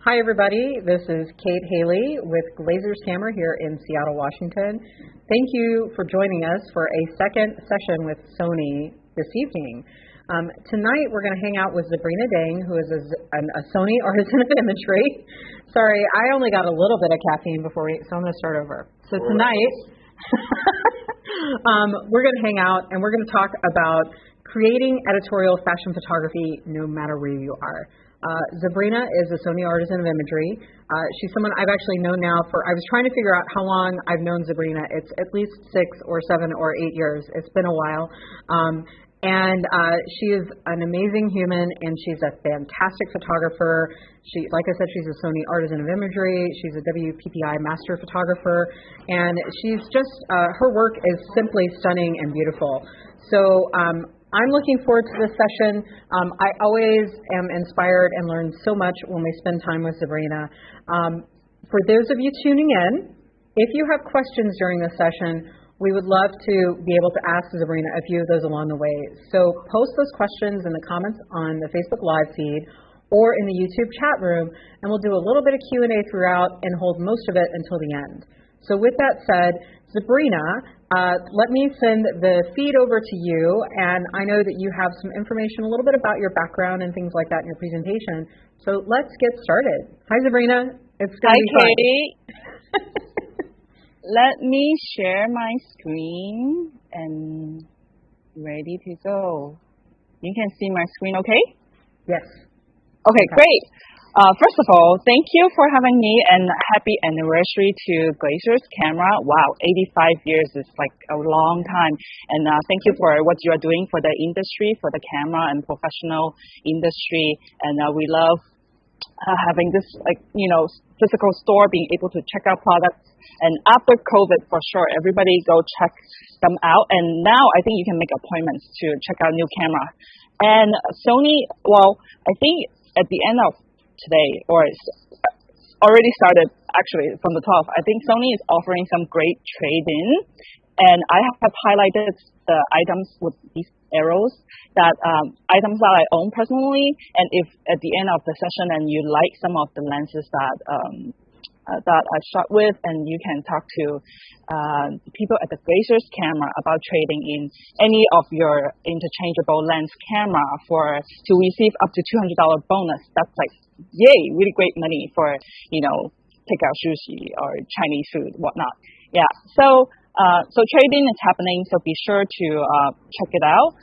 Hi, everybody. This is Kate Haley with Glazer's Camera here in Seattle, Washington. Thank you for joining us for a second session with Sony this evening. Tonight, we're going to hang out with Zabrina Deng, who is a Sony Artisan of Imagery. Sorry, I only got a little bit of caffeine so I'm going to start over. So tonight, we're going to hang out and we're going to talk about creating editorial fashion photography no matter where you are. Zabrina is a Sony Artisan of Imagery. She's someone I've actually known now I was trying to figure out how long I've known Zabrina. It's at least 6 or 7 or 8 years. It's been a while. And she is an amazing human, and she's a fantastic photographer. Like I said, she's a Sony Artisan of Imagery. She's a WPPI master photographer. And she's just, her work is simply stunning and beautiful. So, I'm looking forward to this session. I always am inspired and learn so much when we spend time with Zabrina. For those of you tuning in, if you have questions during this session, we would love to be able to ask Zabrina a few of those along the way. So post those questions in the comments on the Facebook Live feed or in the YouTube chat room, and we'll do a little bit of Q&A throughout and hold most of it until the end. So with that said, Zabrina, let me send the feed over to you, and I know that you have some information, a little bit about your background and things like that in your presentation. So let's get started. Hi, Zabrina. It's going to be fun. Hi, Katie. Let me share my screen and ready to go. You can see my screen, okay? Yes. Okay, great. First of all, thank you for having me, and happy anniversary to Glazer's Camera. Wow, 85 years is like a long time. And thank you for what you are doing for the industry, for the camera and professional industry. And we love having this, physical store, being able to check out products. And after COVID, for sure, everybody go check them out. And now I think you can make appointments to check out new camera. And Sony, I think at the end of today, or it's already started actually from the top, I think Sony is offering some great trade-in, and I have highlighted the items with these arrows, that items that I own personally, and if at the end of the session and you like some of the lenses that I shot with, and you can talk to people at the Glazer's Camera about trading in any of your interchangeable lens camera to receive up to $200 bonus. That's like, yay, really great money for, take out sushi or Chinese food, whatnot. Yeah, so trading is happening, so be sure to check it out.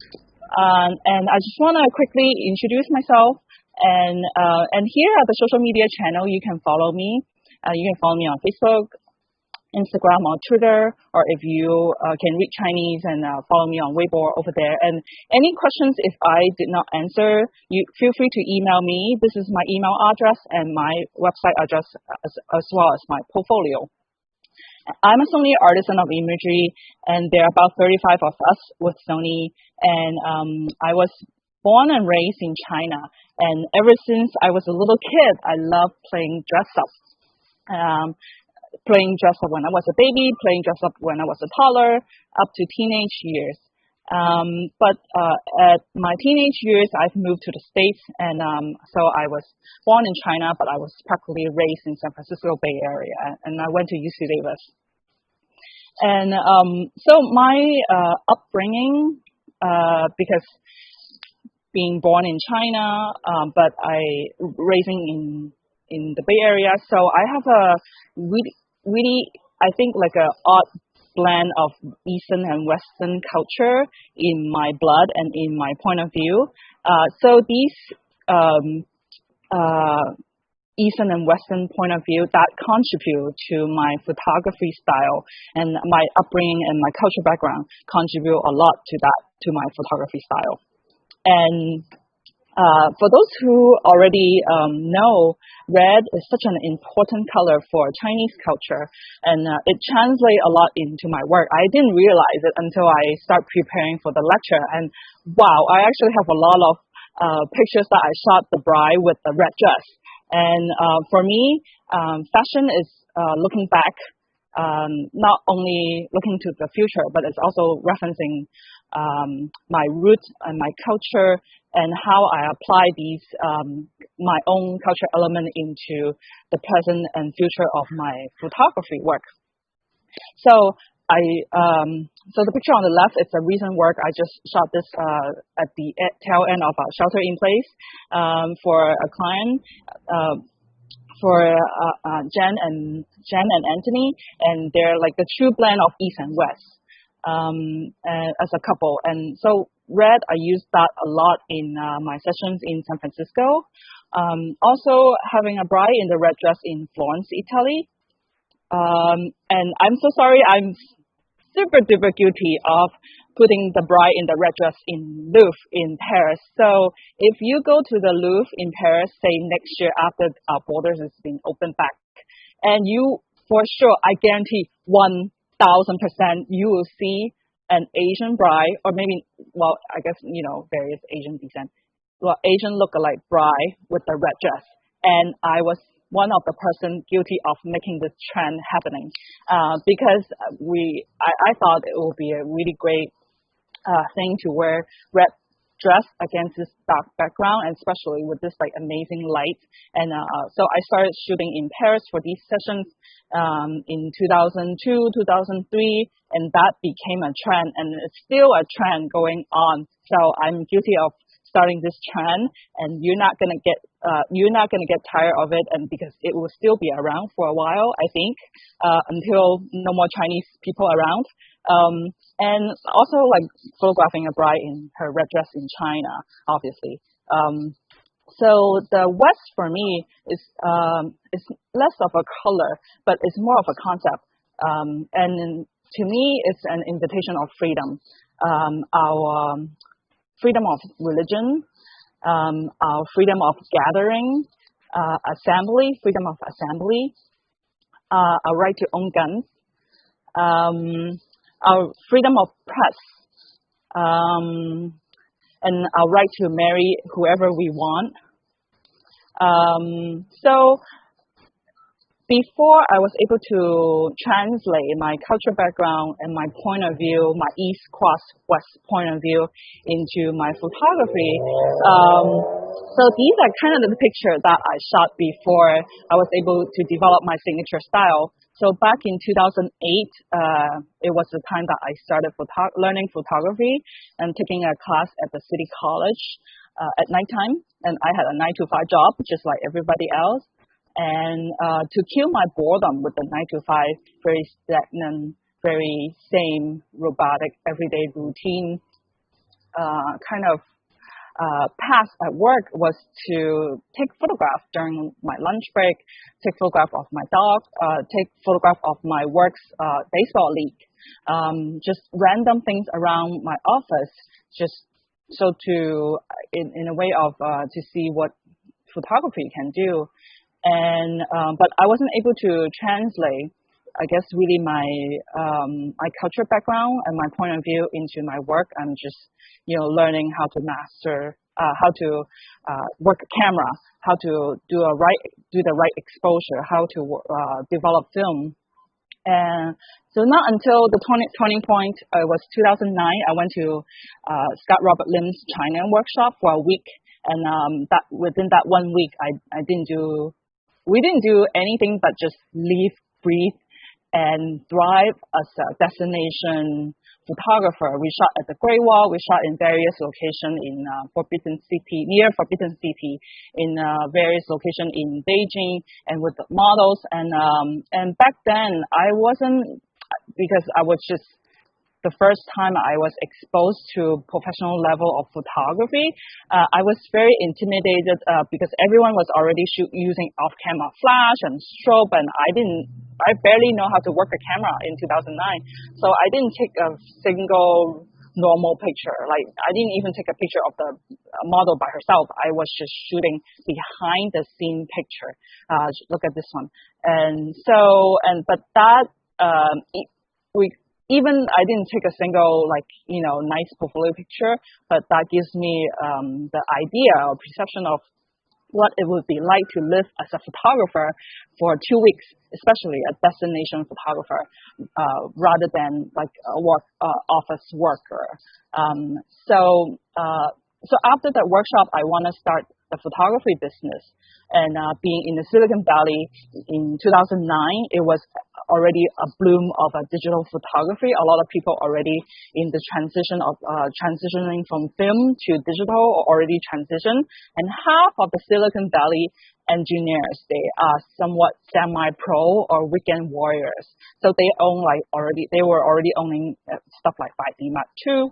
And I just want to quickly introduce myself, and here at the social media channel, you can follow me. You can follow me on Facebook, Instagram, or Twitter, or if you can read Chinese, and follow me on Weibo over there. And any questions, if I did not answer, you feel free to email me. This is my email address and my website address, as well as my portfolio. I'm a Sony Artisan of Imagery, and there are about 35 of us with Sony. And I was born and raised in China. And ever since I was a little kid, I loved playing dress-up. Playing dress up when I was a baby, playing dress up when I was a toddler, up to teenage years. But at my teenage years, I've moved to the States, and so I was born in China, but I was practically raised in San Francisco Bay Area, and I went to UC Davis. And so my upbringing, because being born in China, but raising in the Bay Area, so I have a really, I think, like a odd blend of Eastern and Western culture in my blood and in my point of view. So these Eastern and Western point of view that contribute to my photography style, and my upbringing and my cultural background contribute a lot to my photography style. And for those who already know, red is such an important color for Chinese culture, and it translates a lot into my work. I didn't realize it until I started preparing for the lecture, and wow, I actually have a lot of pictures that I shot the bride with the red dress. And for me, fashion is looking back not only looking to the future, but it's also referencing my roots and my culture and how I apply these my own culture element into the present and future of my photography work. So so the picture on the left is a recent work. I just shot this at the tail end of a shelter in place for a client, for Jen and Anthony, and they're like the true blend of East and West as a couple. And so red, I use that a lot in my sessions in San Francisco. Also having a bride in the red dress in Florence, Italy. And I'm so sorry, I'm super duper guilty of putting the bride in the red dress in Louvre in Paris. So if you go to the Louvre in Paris, say next year after our borders has been opened back, and you, for sure, I guarantee 1,000% you will see an Asian bride, or maybe, well, I guess, various Asian descent, Asian lookalike bride with the red dress. And I was one of the person guilty of making this trend happening because I thought it would be a really great thing to wear red dress against this dark background, and especially with this like amazing light. And so I started shooting in Paris for these sessions in 2002, 2003, and that became a trend, and it's still a trend going on. So I'm guilty of starting this trend, and you're not gonna get tired of it, and because it will still be around for a while, I think, until no more Chinese people around. And also like photographing a bride in her red dress in China, obviously. So the West for me is less of a color, but it's more of a concept. And to me, it's an invitation of freedom. Our freedom of religion, our freedom of gathering, assembly, freedom of assembly, our right to own guns, our freedom of press, and our right to marry whoever we want. So before I was able to translate my cultural background and my point of view, my East cross West point of view into my photography, so these are kind of the picture that I shot before I was able to develop my signature style. So back in 2008, it was the time that I started learning photography and taking a class at the City College at nighttime. And I had a 9-to-5 job, just like everybody else. And to kill my boredom with the 9-to-5, very stagnant, very same robotic everyday routine kind of path at work was to take photographs during my lunch break, take photograph of my dog, take photograph of my work's baseball league, just random things around my office, just so to in a way of to see what photography can do. And but I wasn't able to translate, I guess, really my my cultural background and my point of view into my work. I'm just learning how to master, how to work a camera, how to do the right exposure, how to develop film. And so not until the turning point, it was 2009. I went to Scott Robert Lim's China workshop for a week, and that within that 1 week, we didn't do anything but just live, breathe, and thrive as a destination photographer. We shot at the Great Wall. We shot in various locations in near Forbidden City, in various locations in Beijing, and with the models. And back then, I wasn't, because I was just the first time I was exposed to professional level of photography, I was very intimidated because everyone was already using off-camera flash and strobe, and I barely know how to work a camera in 2009. So I didn't take a single normal picture. Like, I didn't even take a picture of the model by herself. I was just shooting behind the scene picture. Look at this one. But that, even I didn't take a single nice portfolio picture, but that gives me the idea or perception of what it would be like to live as a photographer for 2 weeks, especially a destination photographer, rather than like a office worker. So after that workshop, I want to start the photography business. And being in the Silicon Valley in 2009, it was already a bloom of a digital photography. A lot of people already in the transition of transitioning from film to digital already transitioned. And half of the Silicon Valley engineers, they are somewhat semi-pro or weekend warriors. So they were already owning stuff like 5D Mark II,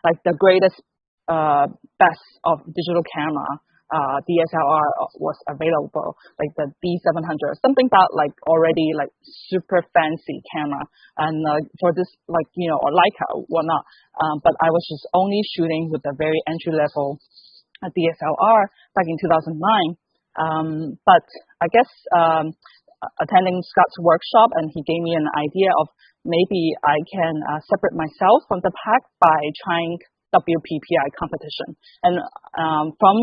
like the greatest best of digital camera. DSLR was available, like the D700, something that like already like super fancy camera, and for this like or Leica whatnot. But I was just only shooting with a very entry level DSLR back in 2009. But I guess attending Scott's workshop, and he gave me an idea of maybe I can separate myself from the pack by trying WPPI competition. And from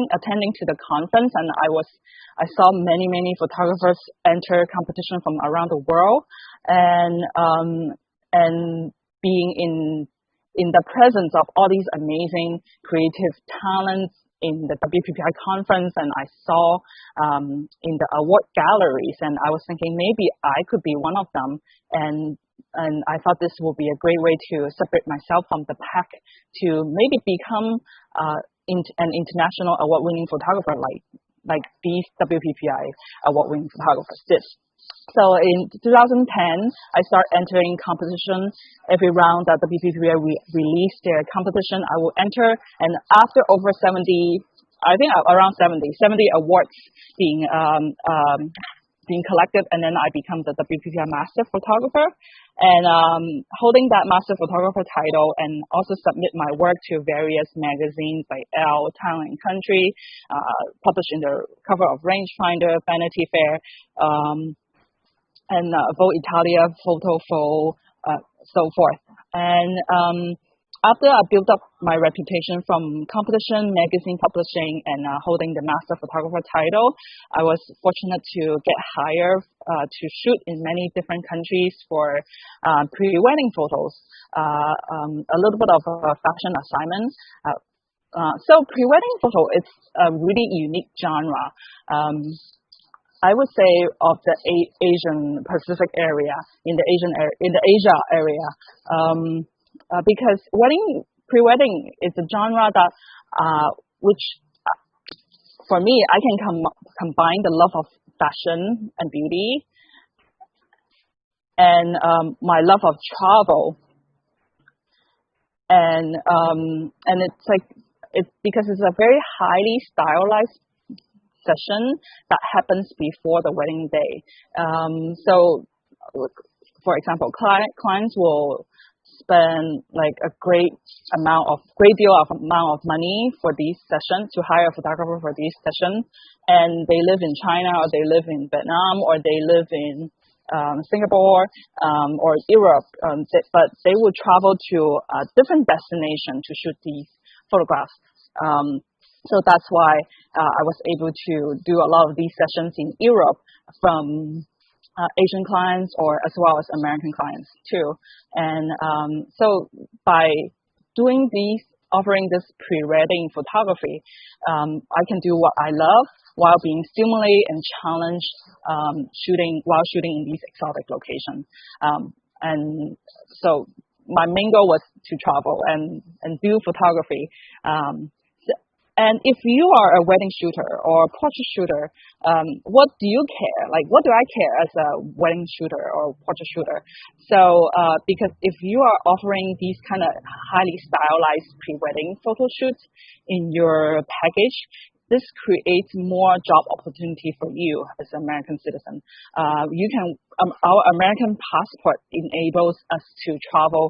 attending to the conference, and I saw many photographers enter competition from around the world, and being in the presence of all these amazing creative talents in the WPPI conference, and I saw in the award galleries, and I was thinking maybe I could be one of them, and I thought this would be a great way to separate myself from the pack to maybe become an international award-winning photographer like these WPPI award-winning photographers did. So in 2010, I started entering competition. Every round that WPPI released their competition, I will enter. And after over 70, I think around 70 awards being collected, and then I become the WPPI Master Photographer, and holding that Master Photographer title, and also submit my work to various magazines like Elle, Thailand Country, published in the cover of Rangefinder, Vanity Fair, and Vogue Italia, PhotoVogue, so forth. And after I built up my reputation from competition, magazine publishing, and holding the Master Photographer title, I was fortunate to get hired to shoot in many different countries for pre-wedding photos, a little bit of a fashion assignment. So pre-wedding photo, it's a really unique genre. I would say of the Asian Pacific area, in the Asia area. Because pre-wedding is a genre that, which for me, I can combine the love of fashion and beauty, and my love of travel, and it's because it's a very highly stylized session that happens before the wedding day. So, for example, clients will spend like a great deal of money for these sessions, to hire a photographer for these sessions, and they live in China, or they live in Vietnam, or they live in Singapore, or Europe, but they will travel to a different destination to shoot these photographs. So that's why I was able to do a lot of these sessions in Europe from Asian clients, or as well as American clients too. And so by offering this pre-wedding photography, I can do what I love while being stimulated and challenged while shooting in these exotic locations. And so my main goal was to travel and do photography. And if you are a wedding shooter or a portrait shooter, what do you care? Like, what do I care as a wedding shooter or portrait shooter? So, because if you are offering these kind of highly stylized pre-wedding photo shoots in your package, this creates more job opportunity for you as an American citizen. Our American passport enables us to travel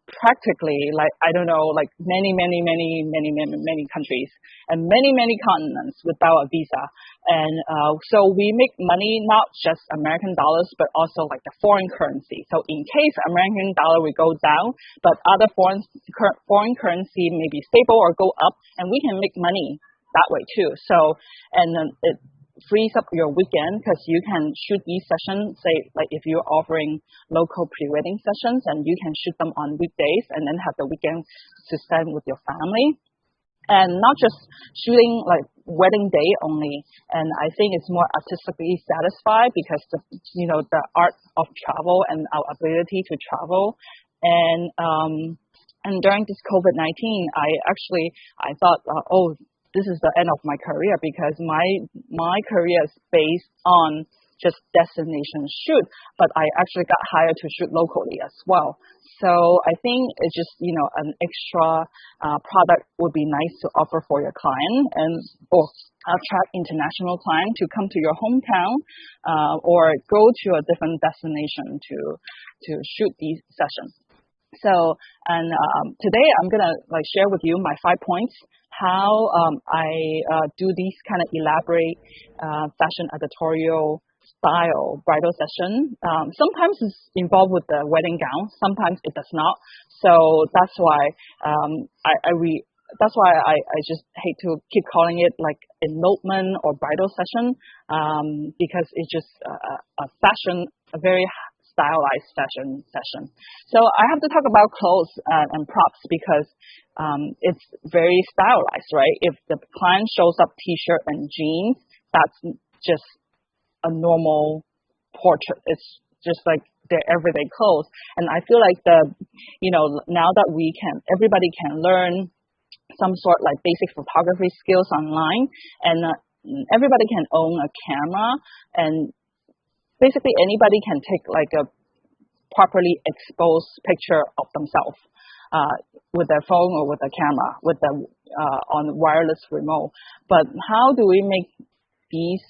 practically, like, I don't know, like many countries and many continents without a visa. And so we make money, not just American dollars, but also like the foreign currency. So in case American dollar will go down, but other foreign currency may be stable or go up, and we can make money that way too. So, and then it frees up your weekend because you can shoot these sessions, say like if you're offering local pre-wedding sessions, and you can shoot them on weekdays and then have the weekend to spend with your family. And not just shooting like wedding day only. And I think it's more artistically satisfied because the art of travel and our ability to travel. And during this COVID-19, I thought, this is the end of my career, because my career is based on just destination shoot, but I actually got hired to shoot locally as well. So I think it's just, an extra product would be nice to offer for your client, or attract international client to come to your hometown, or go to a different destination to shoot these sessions. So, and today I'm gonna share with you my 5 points how I do these kind of elaborate fashion editorial style bridal session. Sometimes it's involved with the wedding gown, sometimes it does not. So that's why I just hate to keep calling it like elopement or bridal session, because it's just a very stylized fashion session. So I have to talk about clothes and props because it's very stylized, right? If the client shows up t-shirt and jeans, that's just a normal portrait. It's just like their everyday clothes. And I feel like now that everybody can learn some sort like basic photography skills online, and everybody can own a camera, and basically anybody can take like a properly exposed picture of themselves with their phone or with a camera, on wireless remote. But how do we make these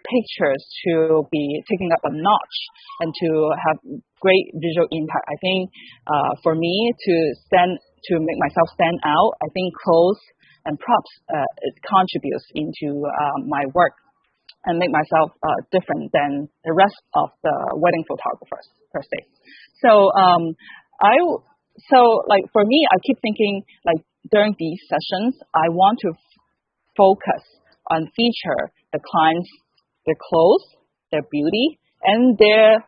pictures to be taking up a notch and to have great visual impact? I think for me to make myself stand out, I think clothes and props it contributes into my work and make myself different than the rest of the wedding photographers per se. So for me, I keep thinking like during these sessions, I want to focus on feature the clients, their clothes, their beauty, and their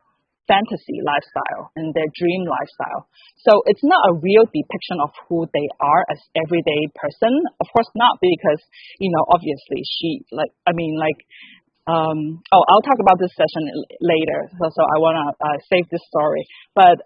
fantasy lifestyle and their dream lifestyle. So it's not a real depiction of who they are as everyday person. Of course not, because obviously I'll talk about this session later. So I want to save this story. But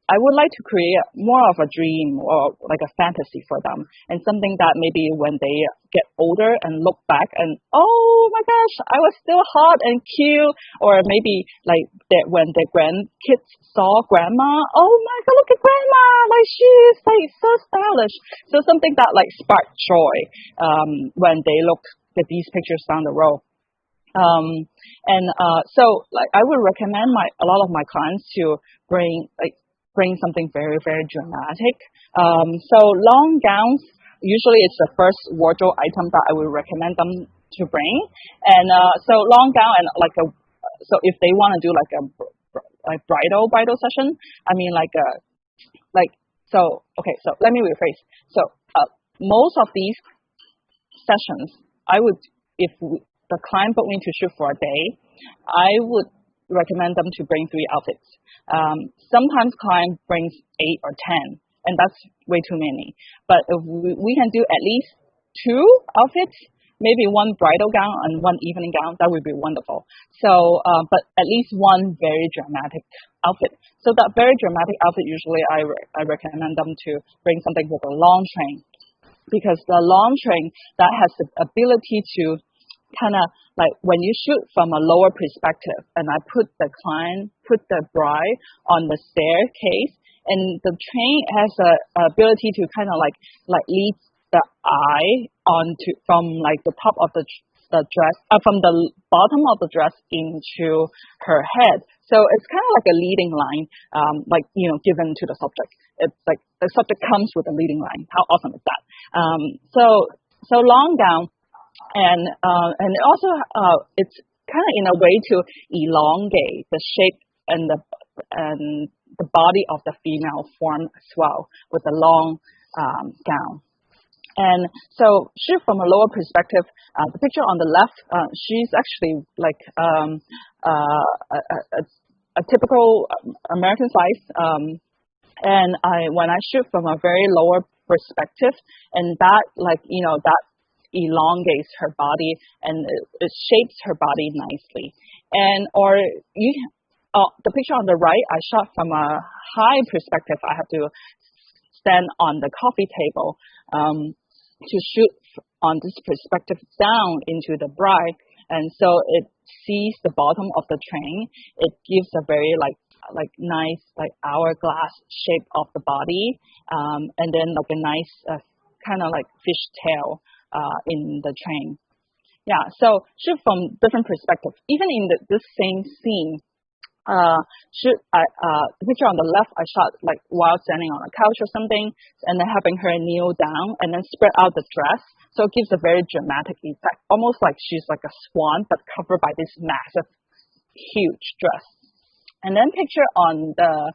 I would like to create more of a dream or like a fantasy for them, and something that maybe when they get older and look back and, oh my gosh, I was still hot and cute, or maybe like when their grandkids saw grandma, oh my God, look at grandma, like she is like so stylish. So something that like spark joy when they look at these pictures down the road. So like I would recommend a lot of my clients to bring something very, very dramatic. So long gowns, usually it's the first wardrobe item that I would recommend them to bring. And so long gown and so if they want to do like a bridal session, I mean so let me rephrase. So most of these sessions, if the client booked me to shoot for a day, I would recommend them to bring 3 outfits. Sometimes client brings 8 or 10, and that's way too many. But if we can do at least 2 outfits, maybe 1 bridal gown and 1 evening gown, that would be wonderful. So, but at least 1 very dramatic outfit. So that very dramatic outfit, usually I recommend them to bring something with a long train, because the long train that has the ability to kind of like when you shoot from a lower perspective, and I put the bride on the staircase, and the train has a ability to kind of like lead the eye from like the top of the dress, from the bottom of the dress into her head. So it's kind of like a leading line, given to the subject. It's like the subject comes with a leading line. How awesome is that? So long gown. And also it's kind of in a way to elongate the shape and the body of the female form as well with the long gown. And so shoot from a lower perspective. The picture on the left, she's actually like a typical American size. And when I shoot from a very lower perspective, and that that elongates her body and it shapes her body nicely. And the picture on the right, I shot from a high perspective. I have to stand on the coffee table to shoot on this perspective down into the bride, and so it sees the bottom of the train. It gives a very nice hourglass shape of the body, and then like a nice kind of like fish tail in the train. Yeah, so shoot from different perspectives. Even in this same scene, the picture on the left I shot like while standing on a couch or something, and then having her kneel down and then spread out the dress, so it gives a very dramatic effect, almost like she's like a swan but covered by this massive, huge dress. And then picture on the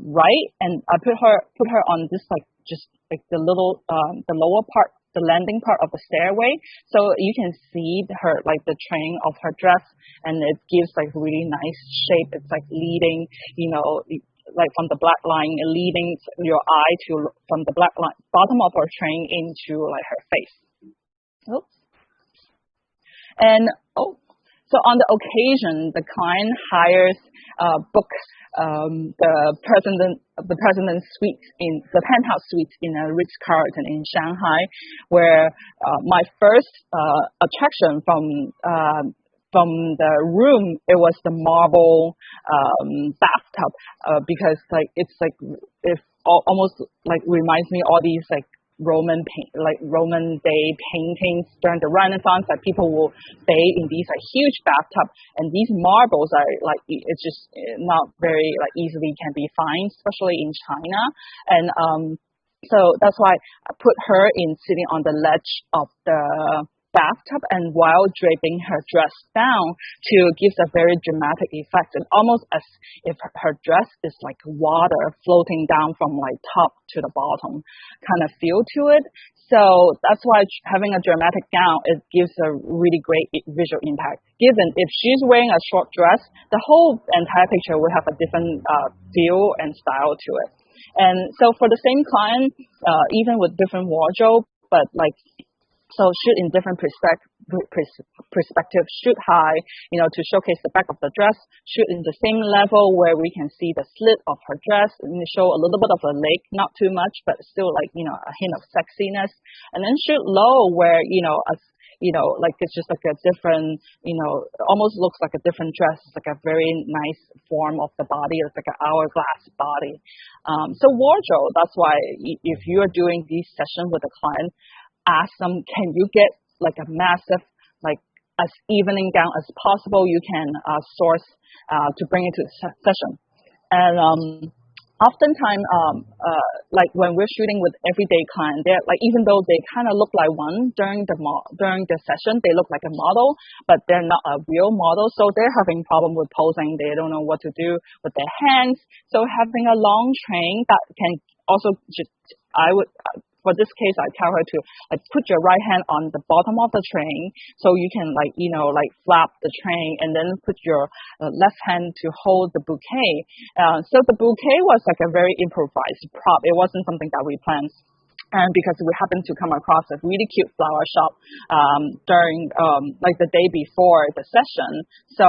right, and I put her on this just the little the lower part, the landing part of the stairway, so you can see her the train of her dress, and it gives really nice shape. It's leading, from the black line, leading your eye from the black line bottom of her train into her face. Oops. And so on the occasion, the client book the president's suite in the penthouse suite in a Ritz-Carlton in Shanghai, where my first attraction from the room, it was the marble bathtub, because it almost reminds me all these Roman day paintings during the Renaissance, that people will bathe in these huge bathtub, and these marbles are it's just not very easily can be found, especially in China. And so that's why I put her in sitting on the ledge of the bathtub, and while draping her dress down to gives a very dramatic effect, and almost as if her dress is like water floating down from top to the bottom kind of feel to it. So that's why having a dramatic gown, it gives a really great visual impact. Given if she's wearing a short dress, the whole entire picture will have a different feel and style to it. And so for the same client, even with different wardrobe, but so shoot in different perspective, shoot high, to showcase the back of the dress, shoot in the same level where we can see the slit of her dress, and show a little bit of a leg, not too much, but still a hint of sexiness. And then shoot low where, it's just a different, almost looks like a different dress. It's a very nice form of the body. It's an hourglass body. So wardrobe, that's why if you are doing these sessions with a client, ask them, can you get a massive, as evening gown as possible? You can source to bring it to the session. And oftentimes, when we're shooting with everyday clients, they're even though they kind of look like one during the session, they look like a model, but they're not a real model. So they're having problem with posing. They don't know what to do with their hands. So having a long train that can also for this case, I tell her to put your right hand on the bottom of the train, so you can flap the train, and then put your left hand to hold the bouquet. So the bouquet was a very improvised prop. It wasn't something that we planned. And because we happened to come across a really cute flower shop during the day before the session, so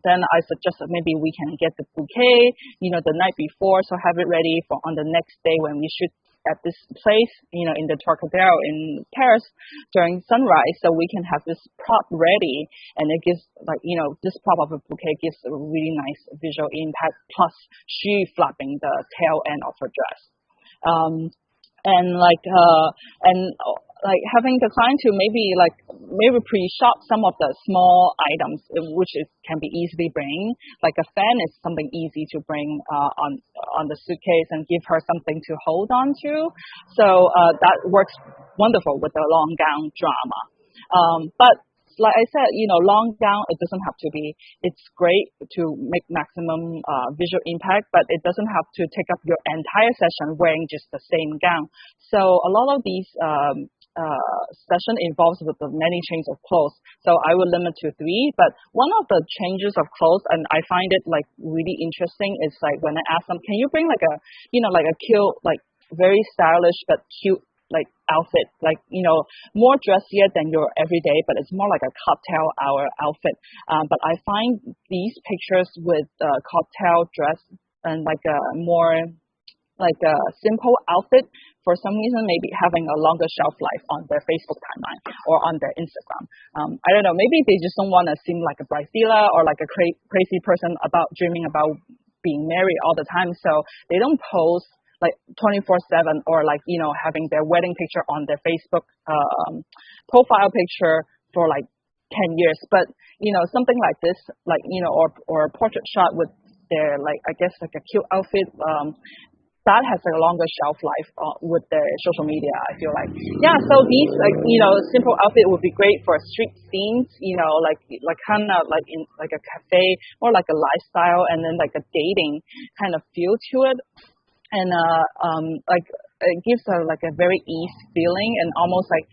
then I suggested maybe we can get the bouquet the night before, so have it ready for on the next day when we shoot at this place, in the Trocadero in Paris during sunrise, so we can have this prop ready, and it gives this prop of a bouquet gives a really nice visual impact, plus she flapping the tail end of her dress. Having the client to maybe pre-shop some of the small items, which can be easily bring. Like a fan is something easy to bring on the suitcase and give her something to hold on to. So that works wonderful with the long gown drama. But like I said, long gown, it doesn't have to be, it's great to make maximum visual impact, but it doesn't have to take up your entire session wearing just the same gown. So a lot of these session involves with the many changes of clothes. So I will limit to 3, but one of the changes of clothes, and I find it like really interesting, is like when I ask them, can you bring like a, like a cute, like very stylish but cute like outfit, like more dressier than your everyday, but it's more like a cocktail hour outfit. But I find these pictures with cocktail dress and like a more like a simple outfit, for some reason maybe having a longer shelf life on their Facebook timeline or on their Instagram. I don't know, maybe they just don't want to seem like a bridezilla or like a crazy person about dreaming about being married all the time, so they don't post like 24/7 or like having their wedding picture on their Facebook profile picture for like 10 years. But something like this, like or a portrait shot with their like, I guess like a cute outfit, that has a longer shelf life with their social media, I feel like. Yeah, so these like simple outfit would be great for street scenes, like kind of like in like a cafe, or like a lifestyle, and then like a dating kind of feel to it. And like it gives like a very ease feeling, and almost like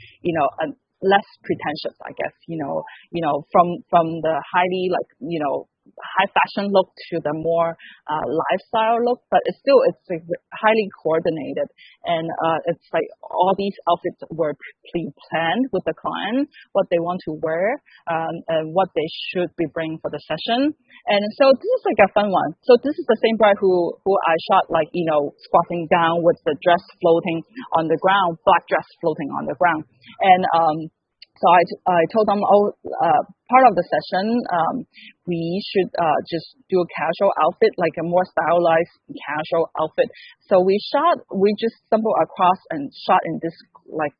a less pretentious, I guess. From the highly like high fashion look to the more lifestyle look, but it's like highly coordinated, and it's like all these outfits were pre-planned with the client, what they want to wear, and what they should be bringing for the session. And so this is like a fun one. So this is the same bride who I shot like squatting down with the dress floating on the ground, black dress floating on the ground, and so I told them, part of the session, we should just do a casual outfit, like a more stylized casual outfit. So we just stumbled across and shot in this like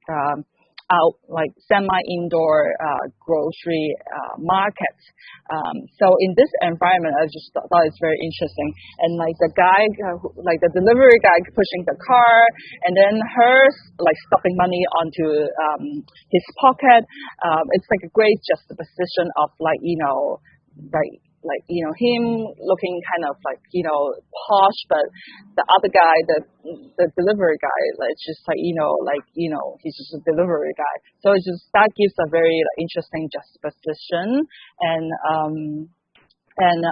like semi-indoor grocery market. So in this environment, I just thought it's very interesting. And like the guy, like the delivery guy pushing the car, and then her like stuffing money onto his pocket. It's like a great juxtaposition of like like him looking kind of like posh, but the other guy, the delivery guy, like just like he's just a delivery guy. So it's just that gives a very interesting juxtaposition, and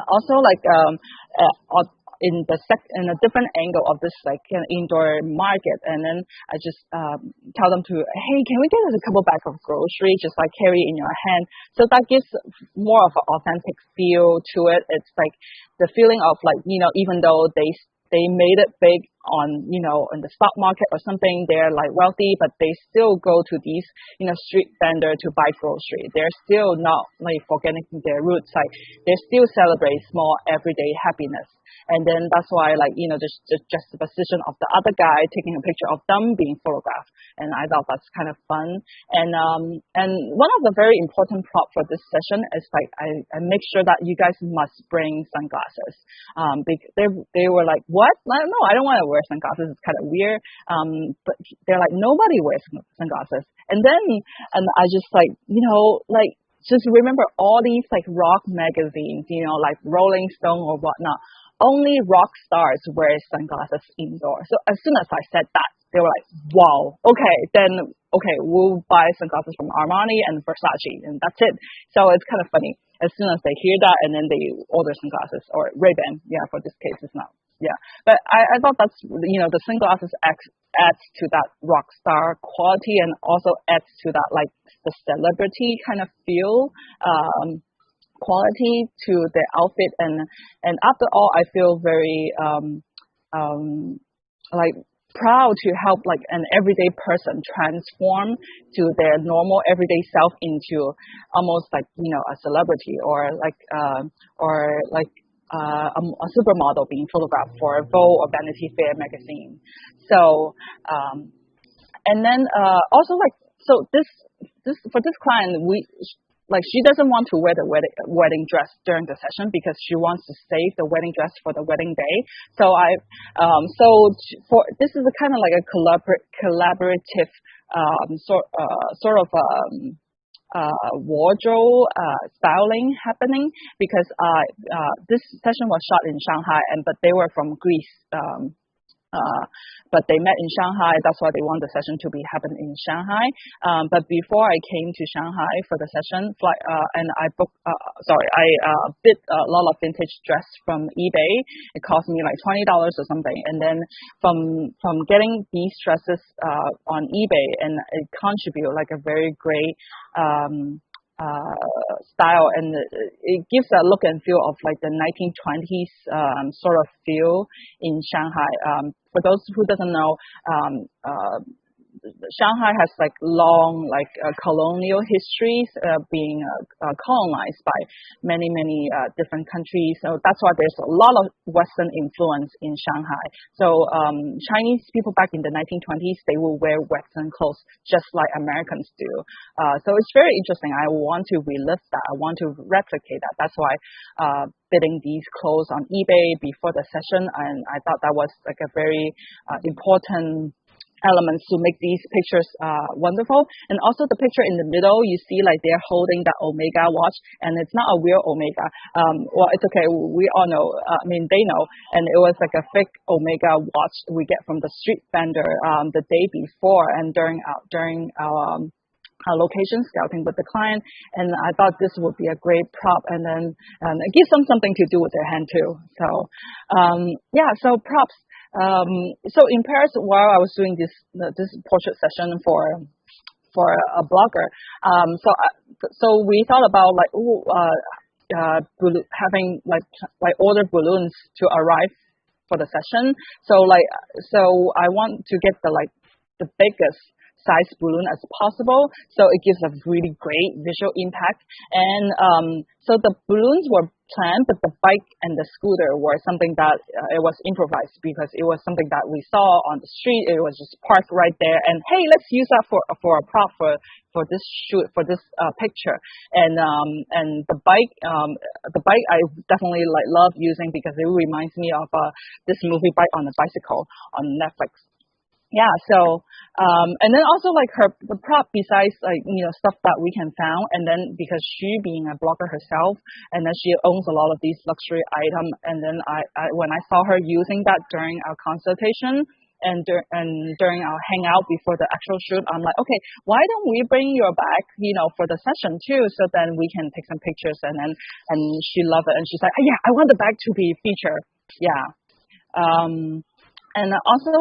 also like in a different angle of this like indoor market, and then I just tell them to, hey, can we get us a couple bags of grocery, just like carry in your hand. So that gives more of an authentic feel to it. It's like the feeling of like even though they made it big on in the stock market or something, they're like wealthy, but they still go to these street vendor to buy grocery. They're still not like forgetting their roots. Like they still celebrate small everyday happiness. And then that's why like the juxtaposition of the other guy taking a picture of them being photographed, and I thought that's kind of fun. And one of the very important prop for this session is like I make sure that you guys must bring sunglasses. They were like, what? No, I don't want to wear sunglasses. It's kind of weird. But they're like, nobody wears sunglasses. And I just like like just remember all these like rock magazines, like Rolling Stone or whatnot. Only rock stars wear sunglasses indoors. So as soon as I said that, they were like, wow, okay, we'll buy sunglasses from Armani and Versace, and that's it. So it's kind of funny. As soon as they hear that, and then they order sunglasses, or Ray-Ban, yeah, for this case, it's not. Yeah, but I thought that's, the sunglasses adds to that rock star quality, and also adds to that, like, the celebrity kind of feel, quality to the outfit, and after all, I feel very like proud to help like an everyday person transform to their normal everyday self into almost like a celebrity, or a supermodel being photographed for Vogue or Vanity Fair magazine. So and then also like, so this for this client, she doesn't want to wear the wedding dress during the session because she wants to save the wedding dress for the wedding day. So this is a kind of like a collaborative sort of wardrobe styling happening because this session was shot in Shanghai, but they were from Greece. But they met in Shanghai. That's why they want the session to be happen in Shanghai. But before I came to Shanghai for the session, and I booked. I bid a lot of vintage dress from eBay. It cost me like $20 or something. And then from getting these dresses on eBay, and it contribute like a very great style, and it gives a look and feel of like the 1920s sort of feel in Shanghai. For those who doesn't know, Shanghai has like long colonial histories, being colonized by many different countries. So that's why there's a lot of Western influence in Shanghai. So Chinese people back in the 1920s, they will wear Western clothes just like Americans do. So it's very interesting. I want to relive that. I want to replicate that. That's why bidding these clothes on eBay before the session, and I thought that was like a very important elements to make these pictures wonderful. And also the picture in the middle, you see like they're holding that Omega watch, and it's not a real Omega. Well, it's okay. We all know. They know. And it was like a fake Omega watch we get from the street vendor the day before, and during our location scouting with the client, and I thought this would be a great prop, and then it gives them something to do with their hand too. So so props. So in Paris, while I was doing this portrait session for a blogger, so we thought about having order balloons to arrive for the session. So I want to get the biggest size balloon as possible, so it gives a really great visual impact. And so the balloons were planned, but the bike and the scooter were something that it was improvised, because it was something that we saw on the street. It was just parked right there, and hey, let's use that for a prop for this shoot, for this picture. And the bike I definitely love using, because it reminds me of this movie Bike on a Bicycle on Netflix. Yeah, so and then also the prop, besides stuff that we can found, and then because she being a blogger herself, and then she owns a lot of these luxury items, and then I when I saw her using that during our consultation and during our hangout before the actual shoot, I'm like, okay, why don't we bring your bag for the session too, so then we can take some pictures. And she loved it, and she's like, oh, yeah, I want the bag to be featured. Yeah. And also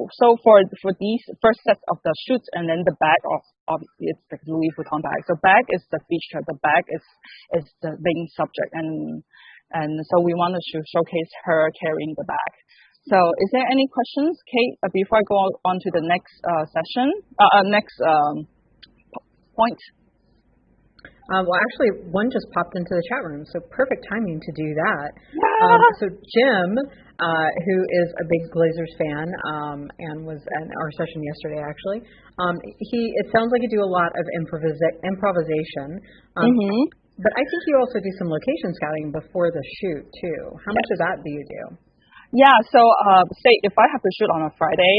so for these first sets of the shoots, and then the bag of it's the Louis Vuitton bag. So bag is the feature. The bag is the main subject, and so we wanted to showcase her carrying the bag. So is there any questions, Kate, before I go on to the next session? Next point. Well, actually, one just popped into the chat room, so perfect timing to do that. Yeah. So Jim, who is a big Glazers fan, and was at our session yesterday, actually, it sounds like you do a lot of improvisation. But I think you also do some location scouting before the shoot too. How much of that do you do? Yeah. So say if I have to shoot on a Friday,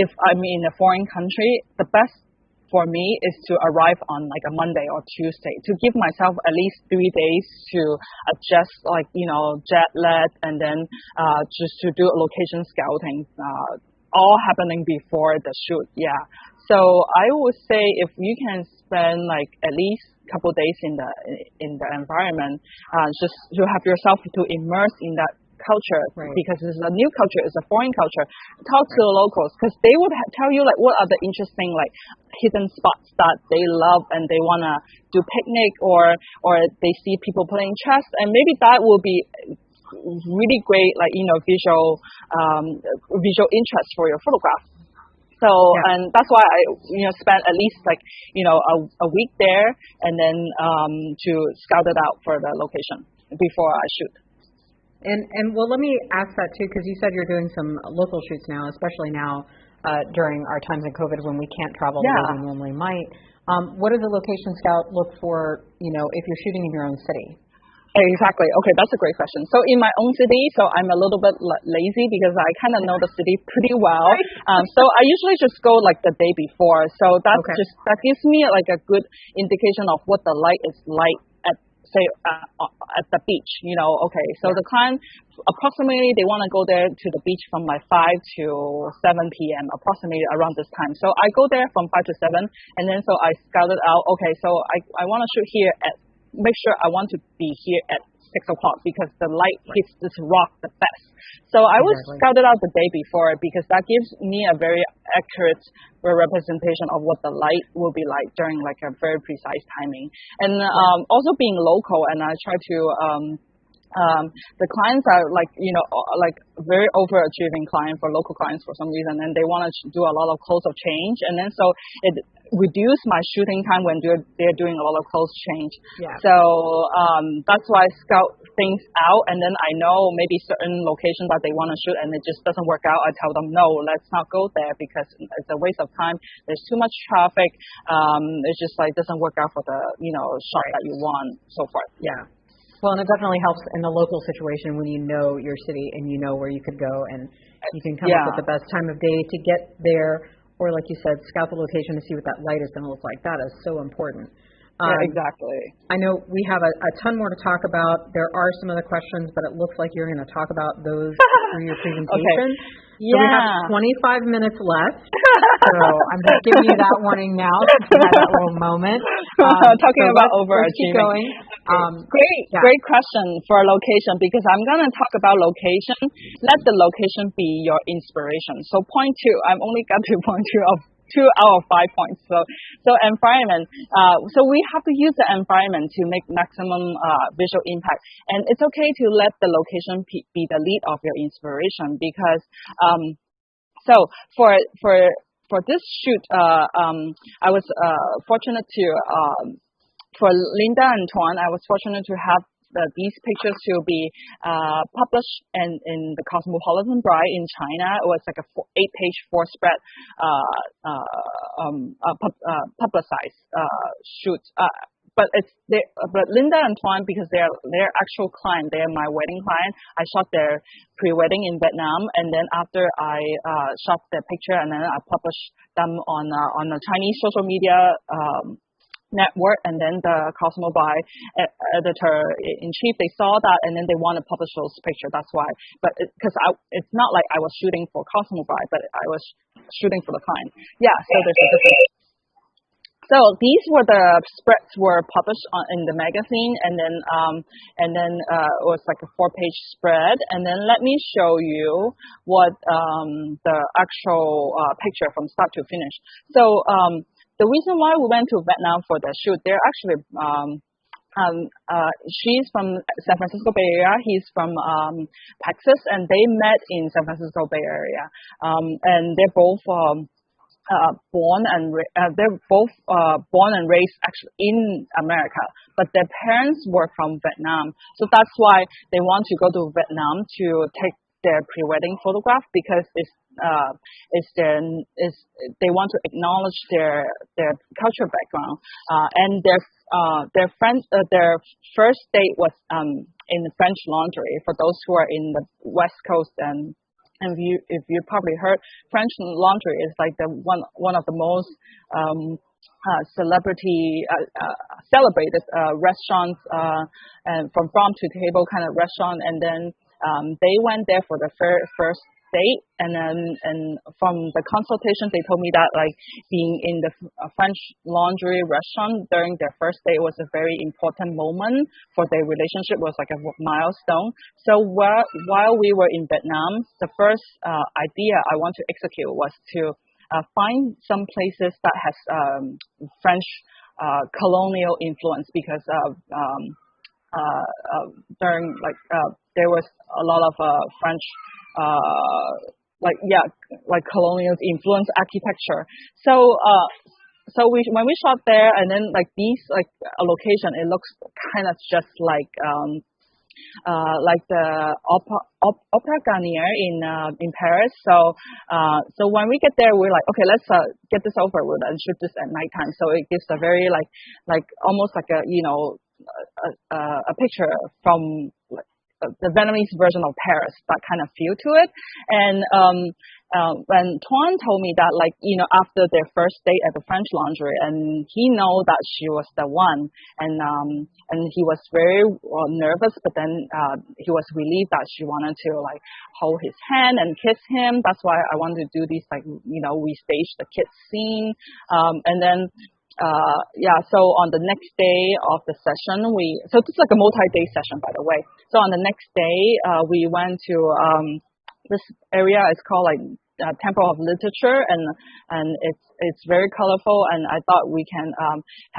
if I'm in a foreign country, the best for me is to arrive on a Monday or Tuesday, to give myself at least 3 days to adjust, jet lag, and then just to do location scouting, all happening before the shoot. Yeah. So I would say if you can spend at least a couple of days in the environment, just to have yourself to immerse in that culture, right, because it's a new culture, it's a foreign culture. Talk to the locals, because they would tell you what are the interesting hidden spots that they love, and they want to do picnic, or they see people playing chess, and maybe that will be really great visual interest for your photograph. So and that's why I spent at least a week there, and then to scout it out for the location before I shoot. And well, let me ask that too, because you said you're doing some local shoots now, especially now during our times of COVID when we can't travel the way we normally might. What does a location scout look for, if you're shooting in your own city? Exactly. Okay, that's a great question. So in my own city, so I'm a little bit lazy because I kind of know the city pretty well. So I usually just go like the day before. So that gives me like a good indication of what the light is like at say at the beach. Okay. So the client approximately they want to go there to the beach from like 5 to 7 p.m. approximately around this time. So I go there from 5 to 7, and then so I scout it out. Okay, so I want to shoot here make sure I want to be here at 6 o'clock because the light hits this rock the best. So I would scout it out the day before because that gives me a very accurate representation of what the light will be like during like a very precise timing. And also being local, and I try to the clients are like very overachieving client for local clients for some reason, and they want to do a lot of close of change, and then so it reduce my shooting time when they're doing a lot of close change. So that's why I scout things out, and then I know maybe certain locations that they want to shoot and it just doesn't work out. I tell them no, let's not go there because it's a waste of time. There's too much traffic. It's just like doesn't work out for the shot that you want, so forth. Well, and it definitely helps in the local situation when you know your city and you know where you could go and you can come up with the best time of day to get there, or like you said, scout the location to see what that light is going to look like. That is so important. Exactly. I know we have a ton more to talk about. There are some other questions, but it looks like you're going to talk about those through your presentation. So we have 25 minutes left. So I'm just giving you that warning now since we had that little moment. Talking about overachieving. Great question for location, because I'm going to talk about location. Let the location be your inspiration. So point 2, I've only got to point 2 of 2 out of 5 points. So environment. So we have to use the environment to make maximum visual impact. And it's okay to let the location be the lead of your inspiration, because so for this shoot, I was fortunate to for Linda and Tuan, I was fortunate to have these pictures to be published in the Cosmopolitan Bride in China. It was like a 8-page 4-spread publicized shoot. But Linda and Tuan, because they're actual client, they're my wedding client. I shot their pre-wedding in Vietnam, and then after I shot their picture, and then I published them on the Chinese social media network, and then the Cosmo Bride editor-in-chief, they saw that, and then they want to publish those pictures. That's why. But because it's not like I was shooting for Cosmo Bride, but I was shooting for the client. So there's a difference. So these were the spreads were published in the magazine, and then it was like a 4-page spread. And then let me show you what the actual picture from start to finish. So the reason why we went to Vietnam for the shoot, they're actually she's from San Francisco Bay Area, he's from Texas, and they met in San Francisco Bay Area, and they're both born and raised actually in America, but their parents were from Vietnam. So that's why they want to go to Vietnam to take their pre-wedding photograph, because they want to acknowledge their cultural background, and their first date was in French Laundry. For those who are in the West Coast, and if you probably heard, French Laundry is like the one of the most celebrated restaurants, and from farm to table kind of restaurant. And then they went there for the first date, and from the consultation, they told me that like being in the French Laundry restaurant during their first date was a very important moment for their relationship, was like a milestone. So while we were in Vietnam, the first idea I want to execute was to find some places that has French colonial influence, because during there was a lot of French colonial influence architecture. So when we shot there, and then like these a location, it looks kind of just like the Opera Garnier in Paris. So when we get there, we're like, okay, let's get this over with and shoot this at nighttime. So it gives a very like almost like a a picture from the Vietnamese version of Paris, that kind of feel to it. And when Tuan told me that, like, you know, after their first date at the French Laundry, and he know that she was the one, and he was very nervous, but then he was relieved that she wanted to like hold his hand and kiss him. That's why I wanted to do these, like, you know, we staged the kids scene, and then. So on the next day of the session, so this is like a multi-day session, by the way. So on the next day, we went to this area. It's called like Temple of Literature, and it's very colorful. And I thought we can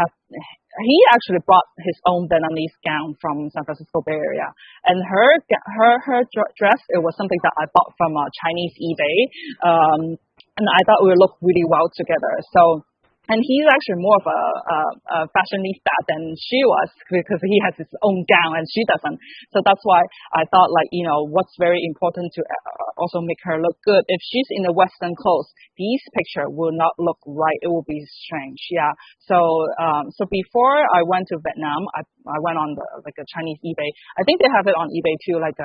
have. He actually brought his own Vietnamese gown from San Francisco Bay Area, and her dress, it was something that I bought from Chinese eBay, and I thought we would look really well together. So. And he's actually more of a fashionista than she was, because he has his own gown and she doesn't. So that's why I thought, like, you know, what's very important to also make her look good. If she's in the Western clothes, these picture will not look right. It will be strange. Yeah. So before I went to Vietnam, I went on a Chinese eBay. I think they have it on eBay too. Like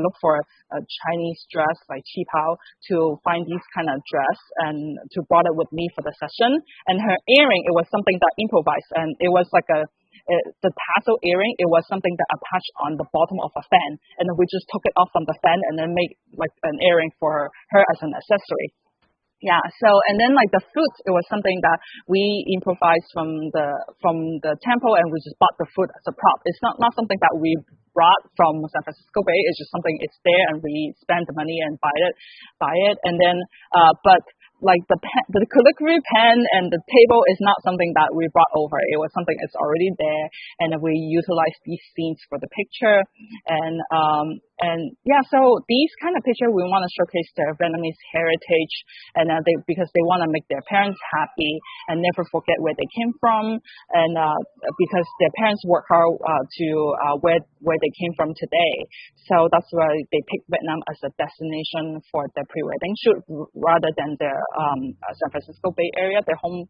look for a Chinese dress, like qipao, to find these kind of dress and to brought it with me for the session. And her earring, it was something that improvised, and it was like the tassel earring. It was something that attached on the bottom of a fan, and then we just took it off from the fan and then made like an earring for her as an accessory. Yeah. So, and then like the fruits, it was something that we improvised from the temple, and we just bought the fruit as a prop. It's not something that we brought from San Francisco Bay. It's just something, it's there, and we spend the money and buy it. And then, but like the calligraphy pen and the table is not something that we brought over. It was something that's already there, and we utilized these scenes for the picture. And yeah, so these kind of picture, we want to showcase their Vietnamese heritage, and because they want to make their parents happy and never forget where they came from, and because their parents work hard to where they came from today. So that's why they picked Vietnam as a destination for their pre-wedding shoot rather than their San Francisco Bay Area, their home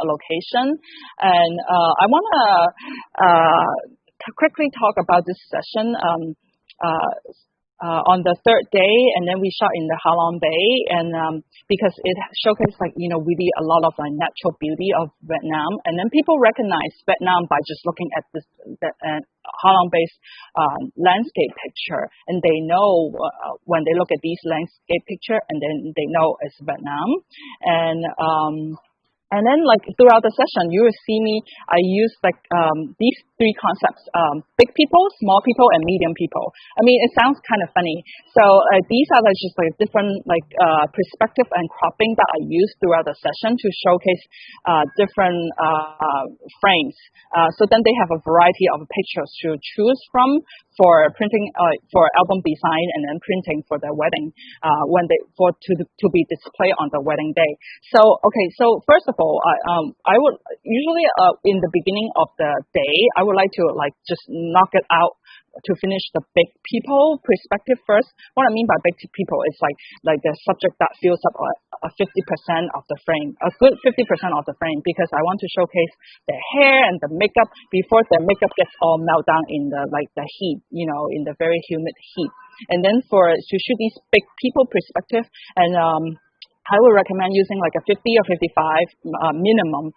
location. And I want to quickly talk about this session. On the third day, and then we shot in the Ha Long Bay, and because it showcased, like, you know, really a lot of the natural beauty of Vietnam, and then people recognize Vietnam by just looking at the Ha Long Bay's landscape picture, and they know when they look at these landscape picture, and then they know it's Vietnam. And then, like, throughout the session, you will see me, I use, like, these three concepts, big people, small people, and medium people. I mean, it sounds kind of funny. So these are like just like different, like, perspective and cropping that I use throughout the session to showcase different frames. So then they have a variety of pictures to choose from for printing, for album design, and then printing for their wedding, to be displayed on the wedding day. So, okay, so first of all, I would usually in the beginning of the day, I would like to like just knock it out to finish the big people perspective first. What I mean by big people is like the subject that fills up a 50% of the frame, a good 50% of the frame, because I want to showcase their hair and the makeup before their makeup gets all melt down in the heat, you know, in the very humid heat. And then to shoot these big people perspective, and I would recommend using like a 50 or 55 minimum,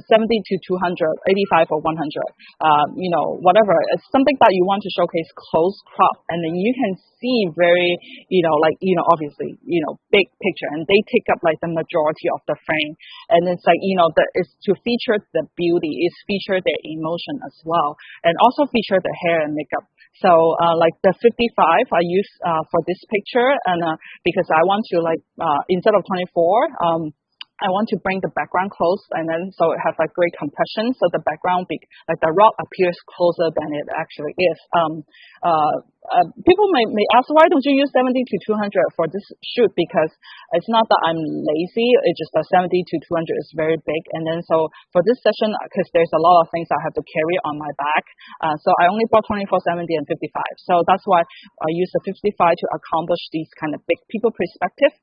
70 to 200, 85 or 100, you know, whatever. It's something that you want to showcase close crop, and then you can see very, you know, like, you know, obviously, you know, big picture, and they take up like the majority of the frame. And it's like, you know, it's to feature the beauty, it's feature their emotion as well, and also feature the hair and makeup. So like the 55 I use for this picture, and because I want to like instead of 24, I want to bring the background close, and then so it has like great compression, so the background like the rock appears closer than it actually is. People may ask, why don't you use 70 to 200 for this shoot? Because it's not that I'm lazy, it's just that 70 to 200 is very big. And then so for this session, because there's a lot of things I have to carry on my back, so I only brought 24, 70, and 55. So that's why I use the 55 to accomplish these kind of big people perspective.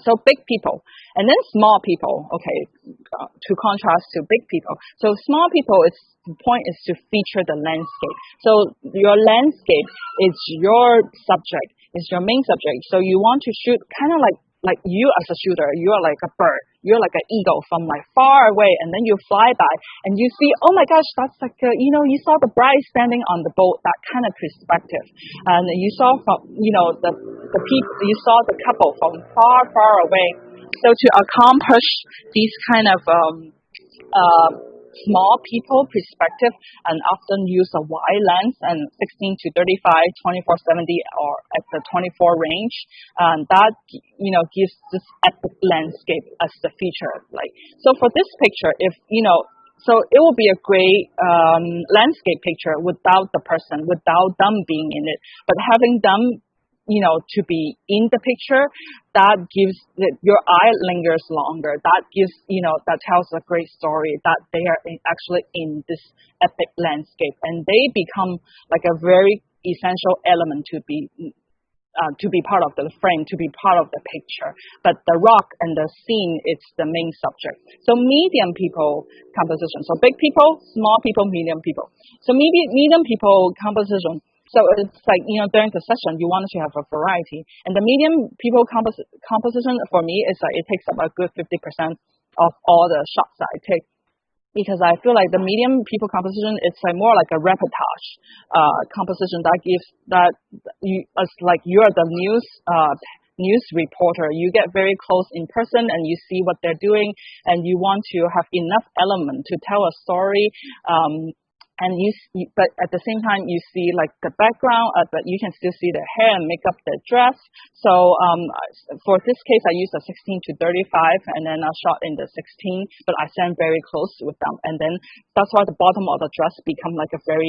So big people, and then small people. Okay, to contrast to big people. So small people, the point is to feature the landscape. So your landscape is your subject, is your main subject. So you want to shoot kind of like you as a shooter. You are like a bird. You're like an eagle from like far away, and then you fly by, and you see, oh my gosh, that's like you saw the bride standing on the boat. That kind of perspective, and you saw from the people, you saw the couple from far away. So to accomplish these kind of small people perspective, and often use a wide lens and 16 to 35, 24-70, or at the 24 range, that gives this epic landscape as the feature. So for this picture, so it will be a great landscape picture without the person, without them being in it, but having them to be in the picture, that gives your eye lingers longer. That gives, that tells a great story that they are actually in this epic landscape, and they become like a very essential element to be part of the frame, to be part of the picture. But the rock and the scene, it's the main subject. So medium people composition. So big people, small people, medium people. So medium people composition. So it's like, during the session, you wanted to have a variety. And the medium people composition for me is like, it takes up a good 50% of all the shots that I take. Because I feel like the medium people composition, it's like more like a reportage composition that gives it's like you're the news reporter. You get very close in person and you see what they're doing, and you want to have enough element to tell a story. And but at the same time, you see like the background, but you can still see the hair and makeup, the dress. So for this case, I used a 16 to 35, and then I shot in the 16, but I stand very close with them. And then that's why the bottom of the dress become like a very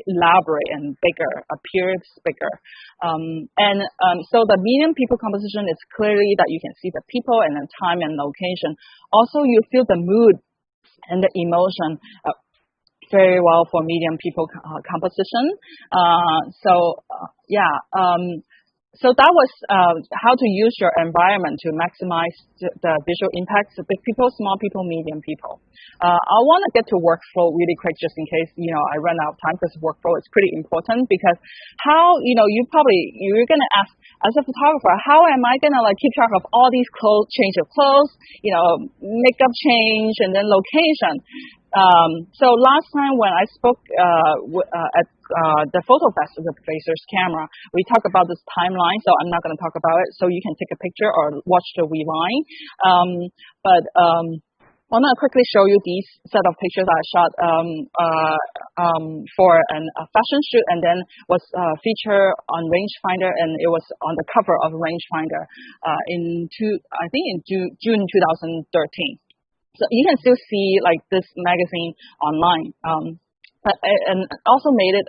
elaborate and bigger, appears bigger. So the medium people composition is clearly that you can see the people and the time and location. Also, you feel the mood and the emotion very well for medium people composition. So that was how to use your environment to maximize the visual impacts of big people, small people, medium people. I want to get to workflow really quick, just in case I run out of time, because workflow is pretty important. Because how you're gonna ask, as a photographer, how am I gonna keep track of all these change of clothes, makeup change, and then location. So last time when I spoke at the Photo Fest with Glazer's camera, we talked about this timeline, so I'm not going to talk about it. So you can take a picture or watch the rewind. But I'm going to quickly show you these set of pictures I shot for a fashion shoot, and then was featured on Rangefinder, and it was on the cover of Rangefinder in June 2013. So you can still see like this magazine online. And also made it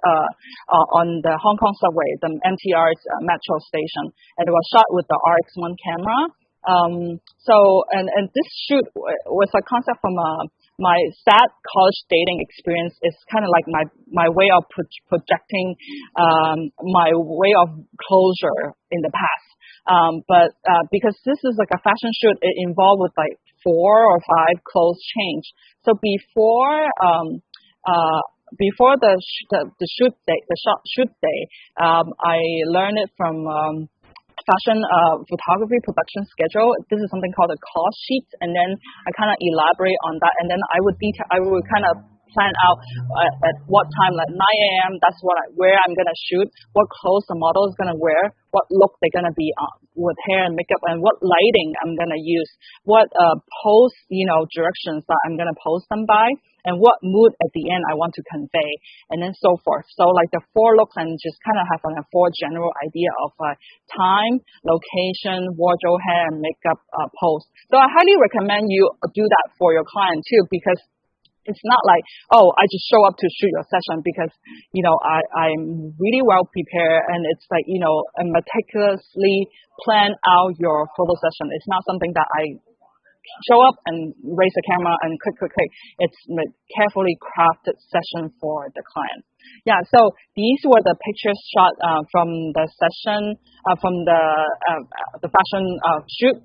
on the Hong Kong subway, the MTR's metro station, and it was shot with the RX1 camera. And this shoot was a concept from my sad college dating experience. Is kind of like my way of projecting my way of closure in the past. But because this is like a fashion shoot, it involved with like 4 or 5 clothes change. So before the shoot day, shoot day, I learned it from fashion photography production schedule. This is something called a cost sheet, and then I kind of elaborate on that, and then I would kind of plan out at what time, like 9 a.m. That's where I'm gonna shoot, what clothes the model is gonna wear, what look they're gonna be on with hair and makeup, and what lighting I'm gonna use, what pose directions that I'm gonna pose them by, and what mood at the end I want to convey, and then so forth. So like the 4 looks, and just kind of have a 4 general idea of time, location, wardrobe, hair, and makeup pose. So I highly recommend you do that for your client too, because it's not like, oh, I just show up to shoot your session, because, I'm really well prepared, and it's like, I meticulously plan out your photo session. It's not something that I show up and raise the camera and click. It's a carefully crafted session for the client. Yeah, so these were the pictures shot from the session, from the fashion shoot.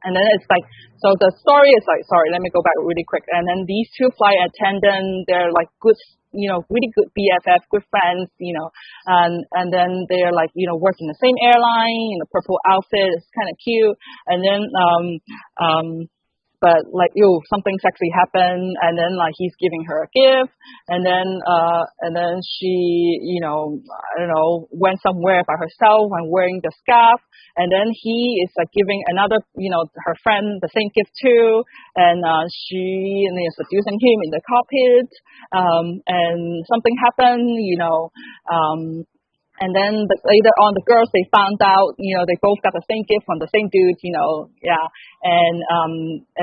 And then it's like, so the story is like, sorry, let me go back really quick. And then these two flight attendants, they're like good, really good BFF, good friends, and then they're like, work in the same airline, in the purple outfit. It's kind of cute. And then, but like, something sexy happened, and then like he's giving her a gift, and then she, I don't know, went somewhere by herself and wearing the scarf, and then he is like giving another, her friend the same gift too, and she is seducing him in the cockpit, and something happened, and then later on, the girls, they found out, they both got the same gift from the same dude, and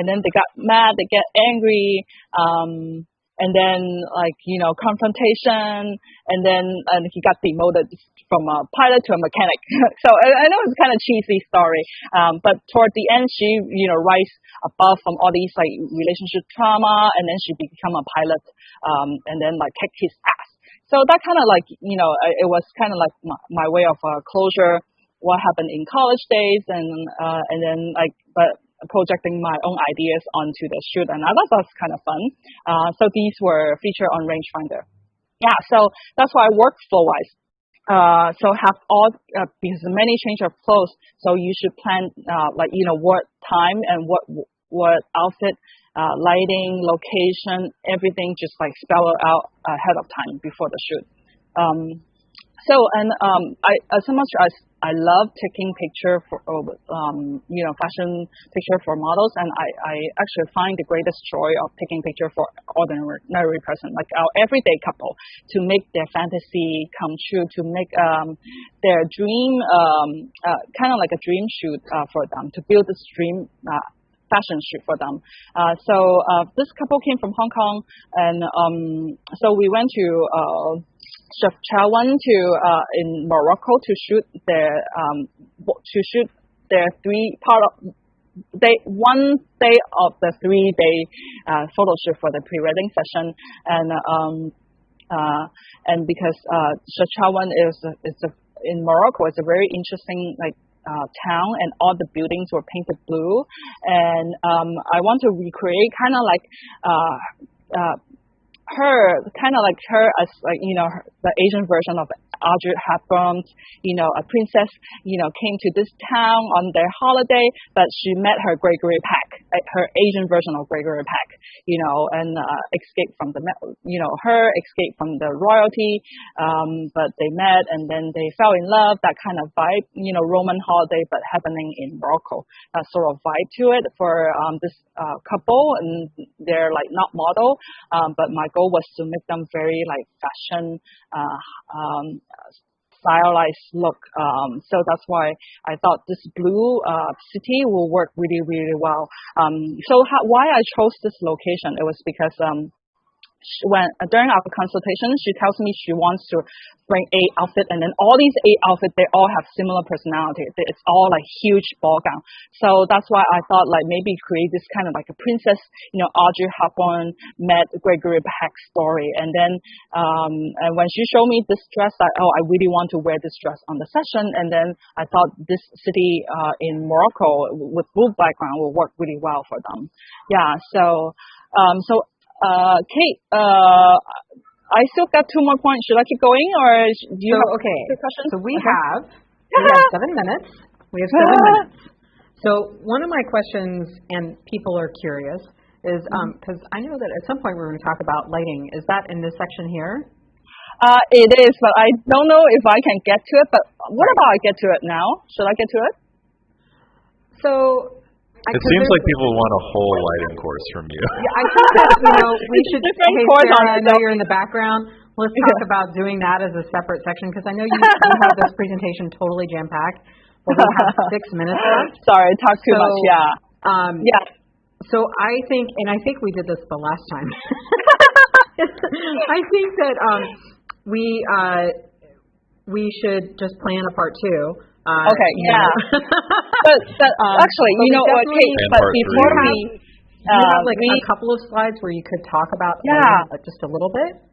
then they got mad, they get angry, and then like, confrontation, and then he got demoted from a pilot to a mechanic. So I know it's kind of cheesy story, but toward the end, she, rise above from all these like relationship trauma, and then she become a pilot, and then like kick his ass. So that kind of like, it was kind of like my way of closure, what happened in college days, and then like, but projecting my own ideas onto the shoot, and I thought that's kind of fun. So these were featured on Rangefinder. Yeah, so that's why I work flow-wise. So have all, because many change of clothes, so you should plan, what time and what outfit, lighting, location, everything, just like spell it out ahead of time before the shoot. I, as much as I love taking picture for, fashion picture for models, and I actually find the greatest joy of taking picture for ordinary person, like our everyday couple, to make their fantasy come true, to make their dream, kind of like a dream shoot for them, to build this dream fashion shoot for them. So this couple came from Hong Kong, and so we went to Chef Chawan in Morocco to shoot their 1 day of the 3-day photo shoot for the pre-wedding session, and because Chef Chawan is in Morocco, it's a very interesting town, and all the buildings were painted blue, and I want to recreate kind of like her as the Asian version of Audrey Hepburn, a princess, came to this town on their holiday, but she met her Gregory Peck, her Asian version of Gregory Peck, and escaped from escaped from the royalty, but they met and then they fell in love, that kind of vibe, Roman holiday, but happening in Morocco, that sort of vibe to it for this couple, and they're like not model, but my goal was to make them very like fashion, stylized look. So that's why I thought this blue city will work really, really well. Why I chose this location, it was because when during our consultation, she tells me she wants to bring 8 outfits, and then all these 8 outfits, they all have similar personality. It's all like huge ball gown. So that's why I thought like maybe create this kind of like a princess, Audrey Hepburn met Gregory Peck story. And then and when she showed me this dress, I really want to wear this dress on the session. And then I thought this city in Morocco with blue background will work really well for them. Yeah. Kate, I still got 2 more points. Should I keep going, or do you have two questions? So we have 7 minutes. We have 7 minutes. So one of my questions, and people are curious, is because I know that at some point we're going to talk about lighting. Is that in this section here? It is, but I don't know if I can get to it. But what about I get to it now? Should I get to it? So it seems like people want a whole lighting course from you. Yeah, I think that we should. Hey, Sarah, I know you're in the background. Let's talk about doing that as a separate section, because I know you have this presentation totally jam packed, but we have 6 minutes left. Sorry, talk too much. Yeah. Yeah. So I think we did this the last time. I think that we should just plan a part 2. Okay, yeah. but actually, you know what, Kate, but before we have like a couple of slides where you could talk about just a little bit.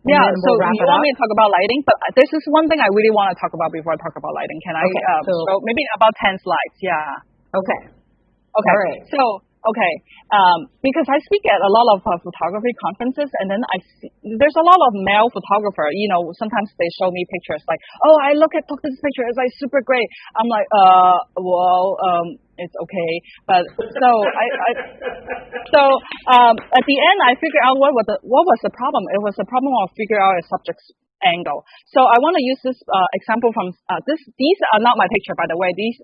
Yeah, then so we'll wrap you it want up. me to talk about lighting? But this is one thing I really want to talk about before I talk about lighting. Can I show maybe about 10 slides? Yeah. Okay. Okay. All right. So, because I speak at a lot of photography conferences, and then I see there's a lot of male photographer. You know, sometimes they show me pictures like, oh, took this picture. It's like super great. I'm like, it's okay. But at the end, I figured out what was the problem. It was the problem of figuring out a subject's angle. So I want to use this example from these are not my picture, by the way. These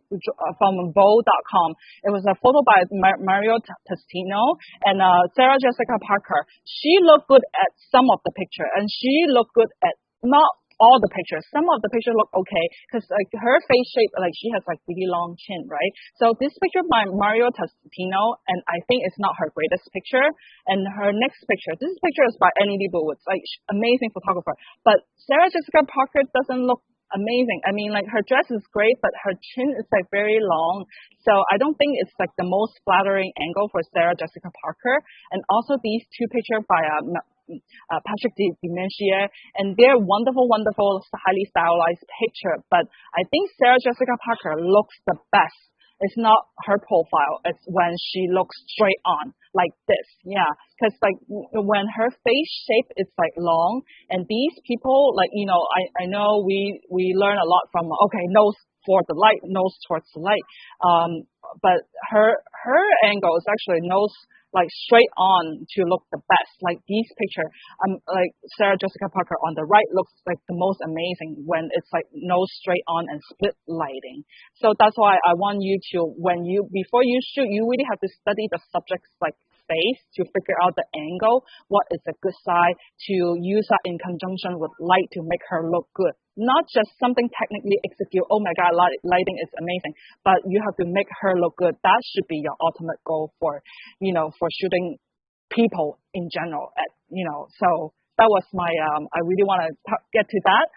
from Vogue.com. It was a photo by Mario Testino and Sarah Jessica Parker. She looked good at some of the picture, and she looked good at not all the pictures. Some of the pictures look okay because like her face shape, like she has like really long chin, right? So this picture by Mario Testino, and I think it's not her greatest picture. And her next picture, this picture is by Annie Leibovitz, like amazing photographer. But Sarah Jessica Parker doesn't look amazing. I mean, like her dress is great, but her chin is like very long. So I don't think it's like the most flattering angle for Sarah Jessica Parker. And also these two pictures by Patrick Dementier, and they're wonderful, highly stylized picture. But I think Sarah Jessica Parker looks the best. It's not her profile. It's when she looks straight on like this. Yeah, because like when her face shape is like long, and these people like I know we learn a lot from nose for the light, nose towards the light. But her angle is actually nose like straight on to look the best. Like these picture, like Sarah Jessica Parker on the right looks like the most amazing when it's like nose straight on and split lighting. So that's why I want you to, before you shoot, you really have to study the subject's like face to figure out the angle, what is a good side, to use that in conjunction with light to make her look good. Not just something technically execute, oh my God, lighting is amazing, but you have to make her look good. That should be your ultimate goal for shooting people in general. So that was my, I really want to get to that.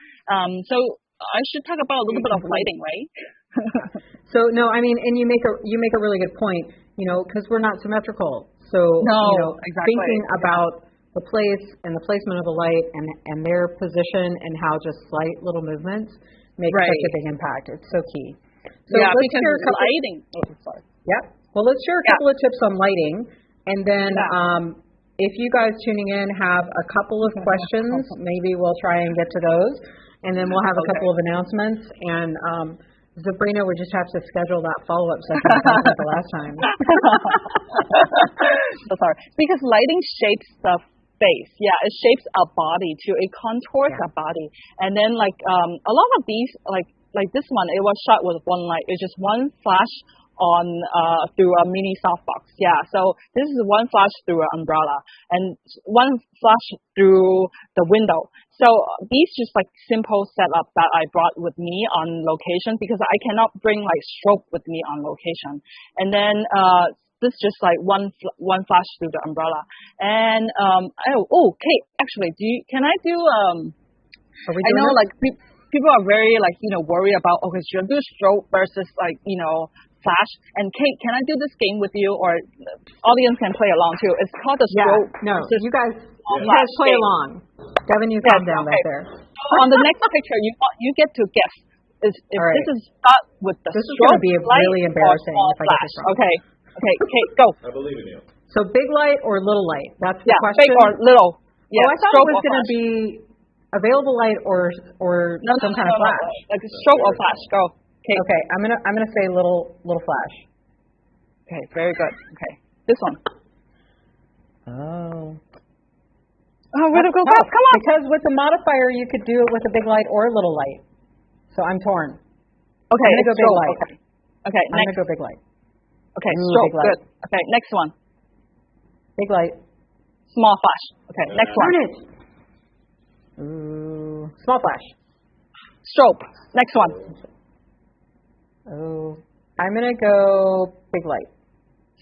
So I should talk about a little bit of lighting, right? So no, I mean, and you make a really good point, because we're not symmetrical. So, exactly. Thinking about the place and the placement of the light and their position and how just slight little movements make such a big impact. It's so key. So yeah, let's because share a couple, lighting. Oh, sorry. Yep. Well, let's share a couple of tips on lighting, and then if you guys tuning in have a couple of questions, maybe we'll try and get to those, and then we'll have a couple of announcements. And Zabrina, we just have to schedule that follow-up session like the last time. So sorry. Because lighting shapes the face. Yeah, it shapes our body too. It contours our body. And then like a lot of these, like this one, it was shot with one light. It's just one flash on through a mini softbox. Yeah, so this is one flash through an umbrella and one flash through the window. So these just like simple setup that I brought with me on location because I cannot bring like strobe with me on location. And then this just like one flash through the umbrella. And Kate, actually, can I do I know like people are very like worried about should I do strobe versus like flash. And Kate, can I do this game with you, or audience can play along too? It's called the strobe. No, you guys play game. along. Devin, you calm down back there. On the next picture, you get to guess if this is start with the this strobe. This is going to be really embarrassing if I get this wrong. Okay, Kate, go. I believe in you. So big light or little light? That's the question. Big or little. Yeah, I thought it was going to be available light or some kind of flash. Like a strobe or flash. Go. Kate. Okay, I'm gonna say little flash. Okay, very good. Okay, this one. Oh, where to go? Come on. Because with the modifier, you could do it with a big light or a little light. So I'm torn. Okay, I'm gonna go big light. Okay, I'm gonna go big light. Okay, strobe. Good. Okay, next one. Big light. Small flash. Okay, next one. Ooh, small flash. Strobe. Next one. Oh, I'm gonna go big light.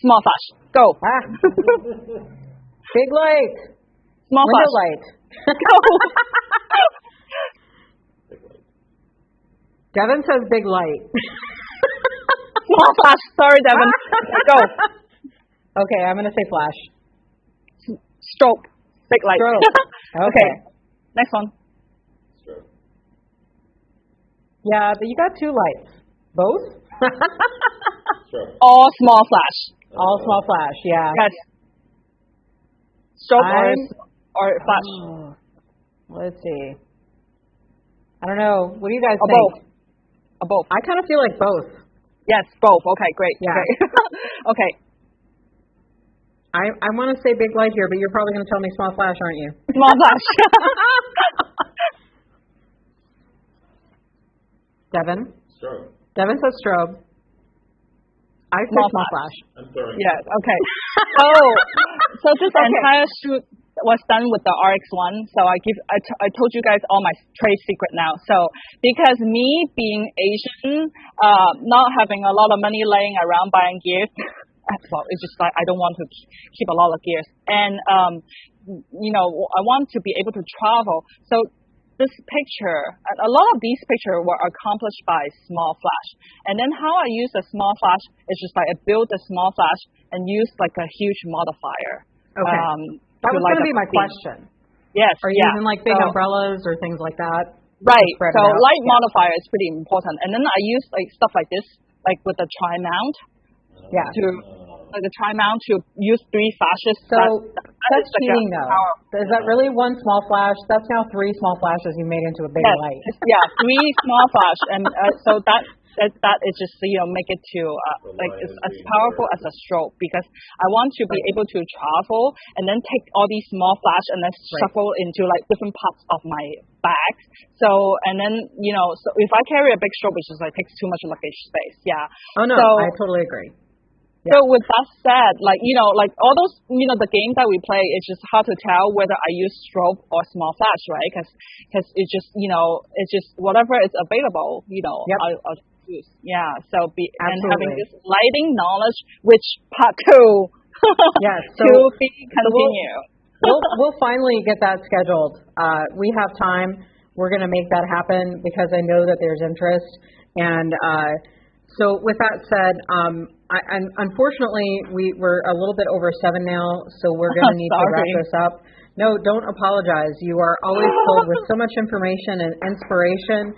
Small flash. Go. Big light. Small window flash. Light. Go. Devin says big light. Small flash. Sorry, Devin. Go. Okay, I'm gonna say flash. Strobe. Big light. Strobe. Okay. Next one. Strobe. Yeah, but you got two lights. Both? Strobe. All small flash. All small flash, yeah. Yes. Strobe or flash. Oh, let's see. I don't know. What do you guys Or think? both. Or both. I kind of feel like both. Yes, both. Okay, great. Yeah. Great. Okay. I want to say big light here, but you're probably going to tell me small flash, aren't you? Small flash. Devin? Strobe. Devin says strobe. I say Small small flash. flash. I'm throwing. Yes, okay. So this entire shoot was done with the RX1. So I told you guys all my trade secret now. So because me being Asian, not having a lot of money laying around buying gear, well, it's just like I don't want to keep a lot of gears. And I want to be able to travel. So this picture, a lot of these pictures were accomplished by small flash. And then how I use a small flash is just like I build a small flash and use like a huge modifier. Okay. That was going to be my question. Yes. Are you using like big umbrellas or things like that? Right. So light Yeah. modifier is pretty important. And then I use like stuff like this, like with the tri-mount. Yeah. Like the tri-mount to use 3 flashes. So that's like cheating though. Is that really one small flash? That's now 3 small flashes you made into a bigger light. Yeah, 3 small flash, and so that is just make it to like it's as powerful as a strobe, because I want to be able to travel and then take all these small flash and then shuffle into like different parts of my bag. So and then so if I carry a big strobe, it just like takes too much luggage space. Yeah. Oh no, so, I totally agree. So with that said, like like all those the game that we play, it's just hard to tell whether I use strobe or small flash, right? Because it's just it's just whatever is available, I'll choose. Yeah. So and having this lighting knowledge, which part 2, yes, to be continued. We'll finally get that scheduled. We have time. We're going to make that happen because I know that there's interest. And so with that said, unfortunately, we're a little bit over 7 now, so we're going to need to wrap this up. No, don't apologize. You are always filled with so much information and inspiration.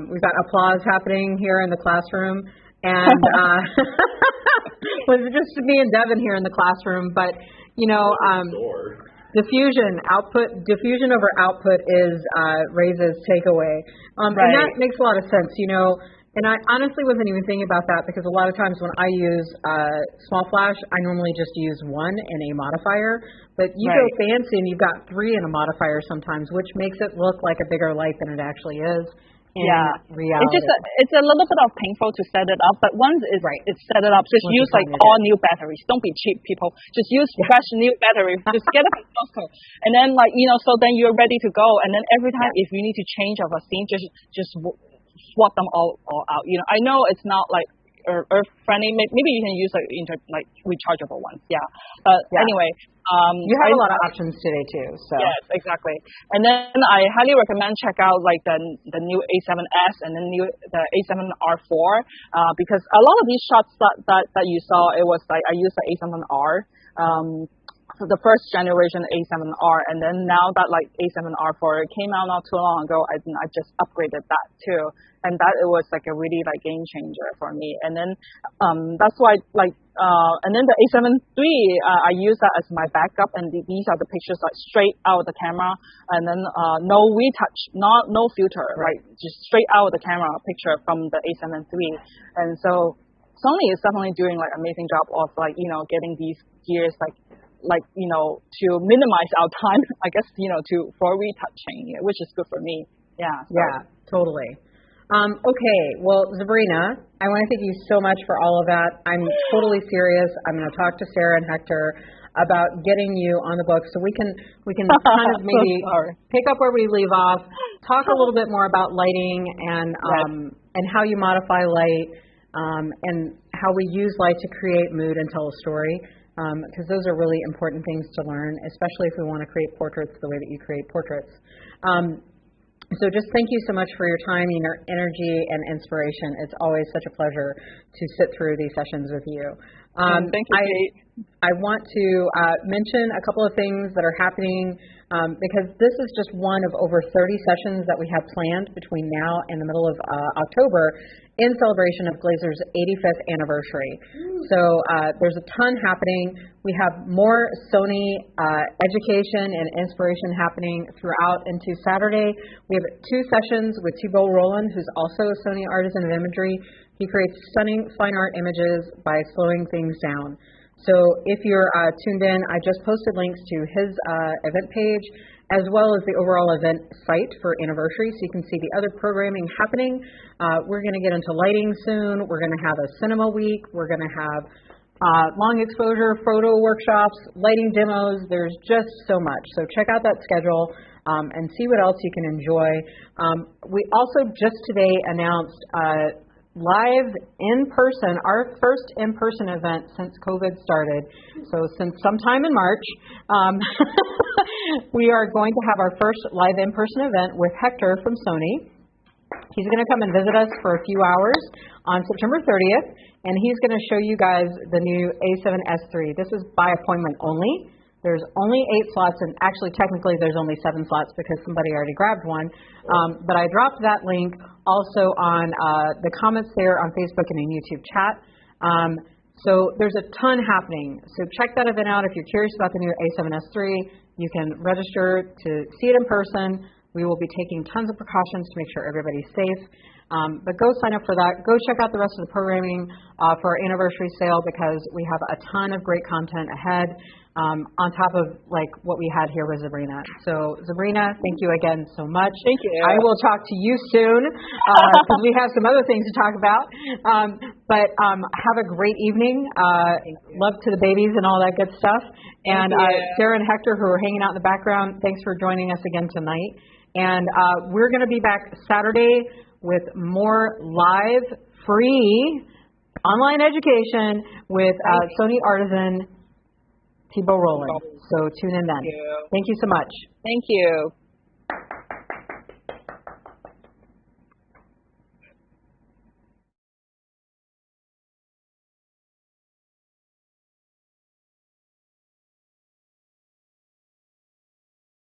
We've got applause happening here in the classroom. And well, it's just me and Devin here in the classroom. But, diffusion over output is Ray's takeaway. And that makes a lot of sense, And I honestly wasn't even thinking about that, because a lot of times when I use small flash, I normally just use 1 in a modifier. But you go fancy and you've got 3 in a modifier sometimes, which makes it look like a bigger light than it actually is in reality. It's a little bit of painful to set it up, but once it's set it up, just use like all new batteries. Don't be cheap, people. Just use fresh new battery. Just get it from Costco, and then so then you're ready to go. And then every time if you need to change of a scene, just swap them all out. I know it's not like earth friendly. Maybe you can use like rechargeable ones. Yeah. Anyway, you have a lot of options today too. So yes, exactly. And then I highly recommend check out like the new A7S and the A7R4 because a lot of these shots that you saw, it was like I used the A7R. So the first generation A7R, and then now that like A7R4 came out not too long ago, I just upgraded that too, and that it was like a really like game changer for me. And then that's why and then the A7 III I use that as my backup, and these are the pictures like straight out of the camera, and then no retouch, no filter, right? Just straight out of the camera picture from the A7 III, and so Sony is definitely doing like amazing job of like getting these gears to minimize our time, I guess, for retouching, which is good for me. Yeah. So. Yeah, totally. Okay, well, Zabrina, I want to thank you so much for all of that. I'm totally serious. I'm going to talk to Sarah and Hector about getting you on the book so we can kind of maybe pick up where we leave off, talk a little bit more about lighting and how you modify light and how we use light to create mood and tell a story. Because those are really important things to learn, especially if we want to create portraits the way that you create portraits. So just thank you so much for your time, your energy, and inspiration. It's always such a pleasure to sit through these sessions with you. Thank you, Kate. I want to mention a couple of things that are happening because this is just one of over 30 sessions that we have planned between now and the middle of October in celebration of Glazer's 85th anniversary. So there's a ton happening. We have more Sony education and inspiration happening throughout into Saturday. We have 2 sessions with Thibault Roland, who's also a Sony Artisan of Imagery. He creates stunning fine art images by slowing things down. So if you're tuned in, I just posted links to his event page as well as the overall event site for anniversary, so you can see the other programming happening. We're going to get into lighting soon. We're going to have a cinema week. We're going to have long exposure photo workshops, lighting demos. There's just so much. So check out that schedule and see what else you can enjoy. We also just today announced live in person, our first in-person event since COVID started. So since sometime in March, we are going to have our first live in-person event with Hector from Sony. He's going to come and visit us for a few hours on September 30th, and he's going to show you guys the new A7S III. This is by appointment only. There's only 8 slots, and actually technically there's only 7 slots because somebody already grabbed one. But I dropped that link also on the comments there on Facebook and in YouTube chat. So there's a ton happening. So check that event out if you're curious about the new A7S III. You can register to see it in person. We will be taking tons of precautions to make sure everybody's safe. But go sign up for that. Go check out the rest of the programming for our anniversary sale because we have a ton of great content ahead on top of like what we had here with Zabrina. So Zabrina, thank you again so much. Thank you. I will talk to you soon because we have some other things to talk about. But have a great evening. Love to the babies and all that good stuff. And Sarah and Hector, who are hanging out in the background, thanks for joining us again tonight. And we're going to be back Saturday with more live, free online education with Sony Artisan Thibault Roland. So tune in then. Thank you. Thank you so much. Thank you.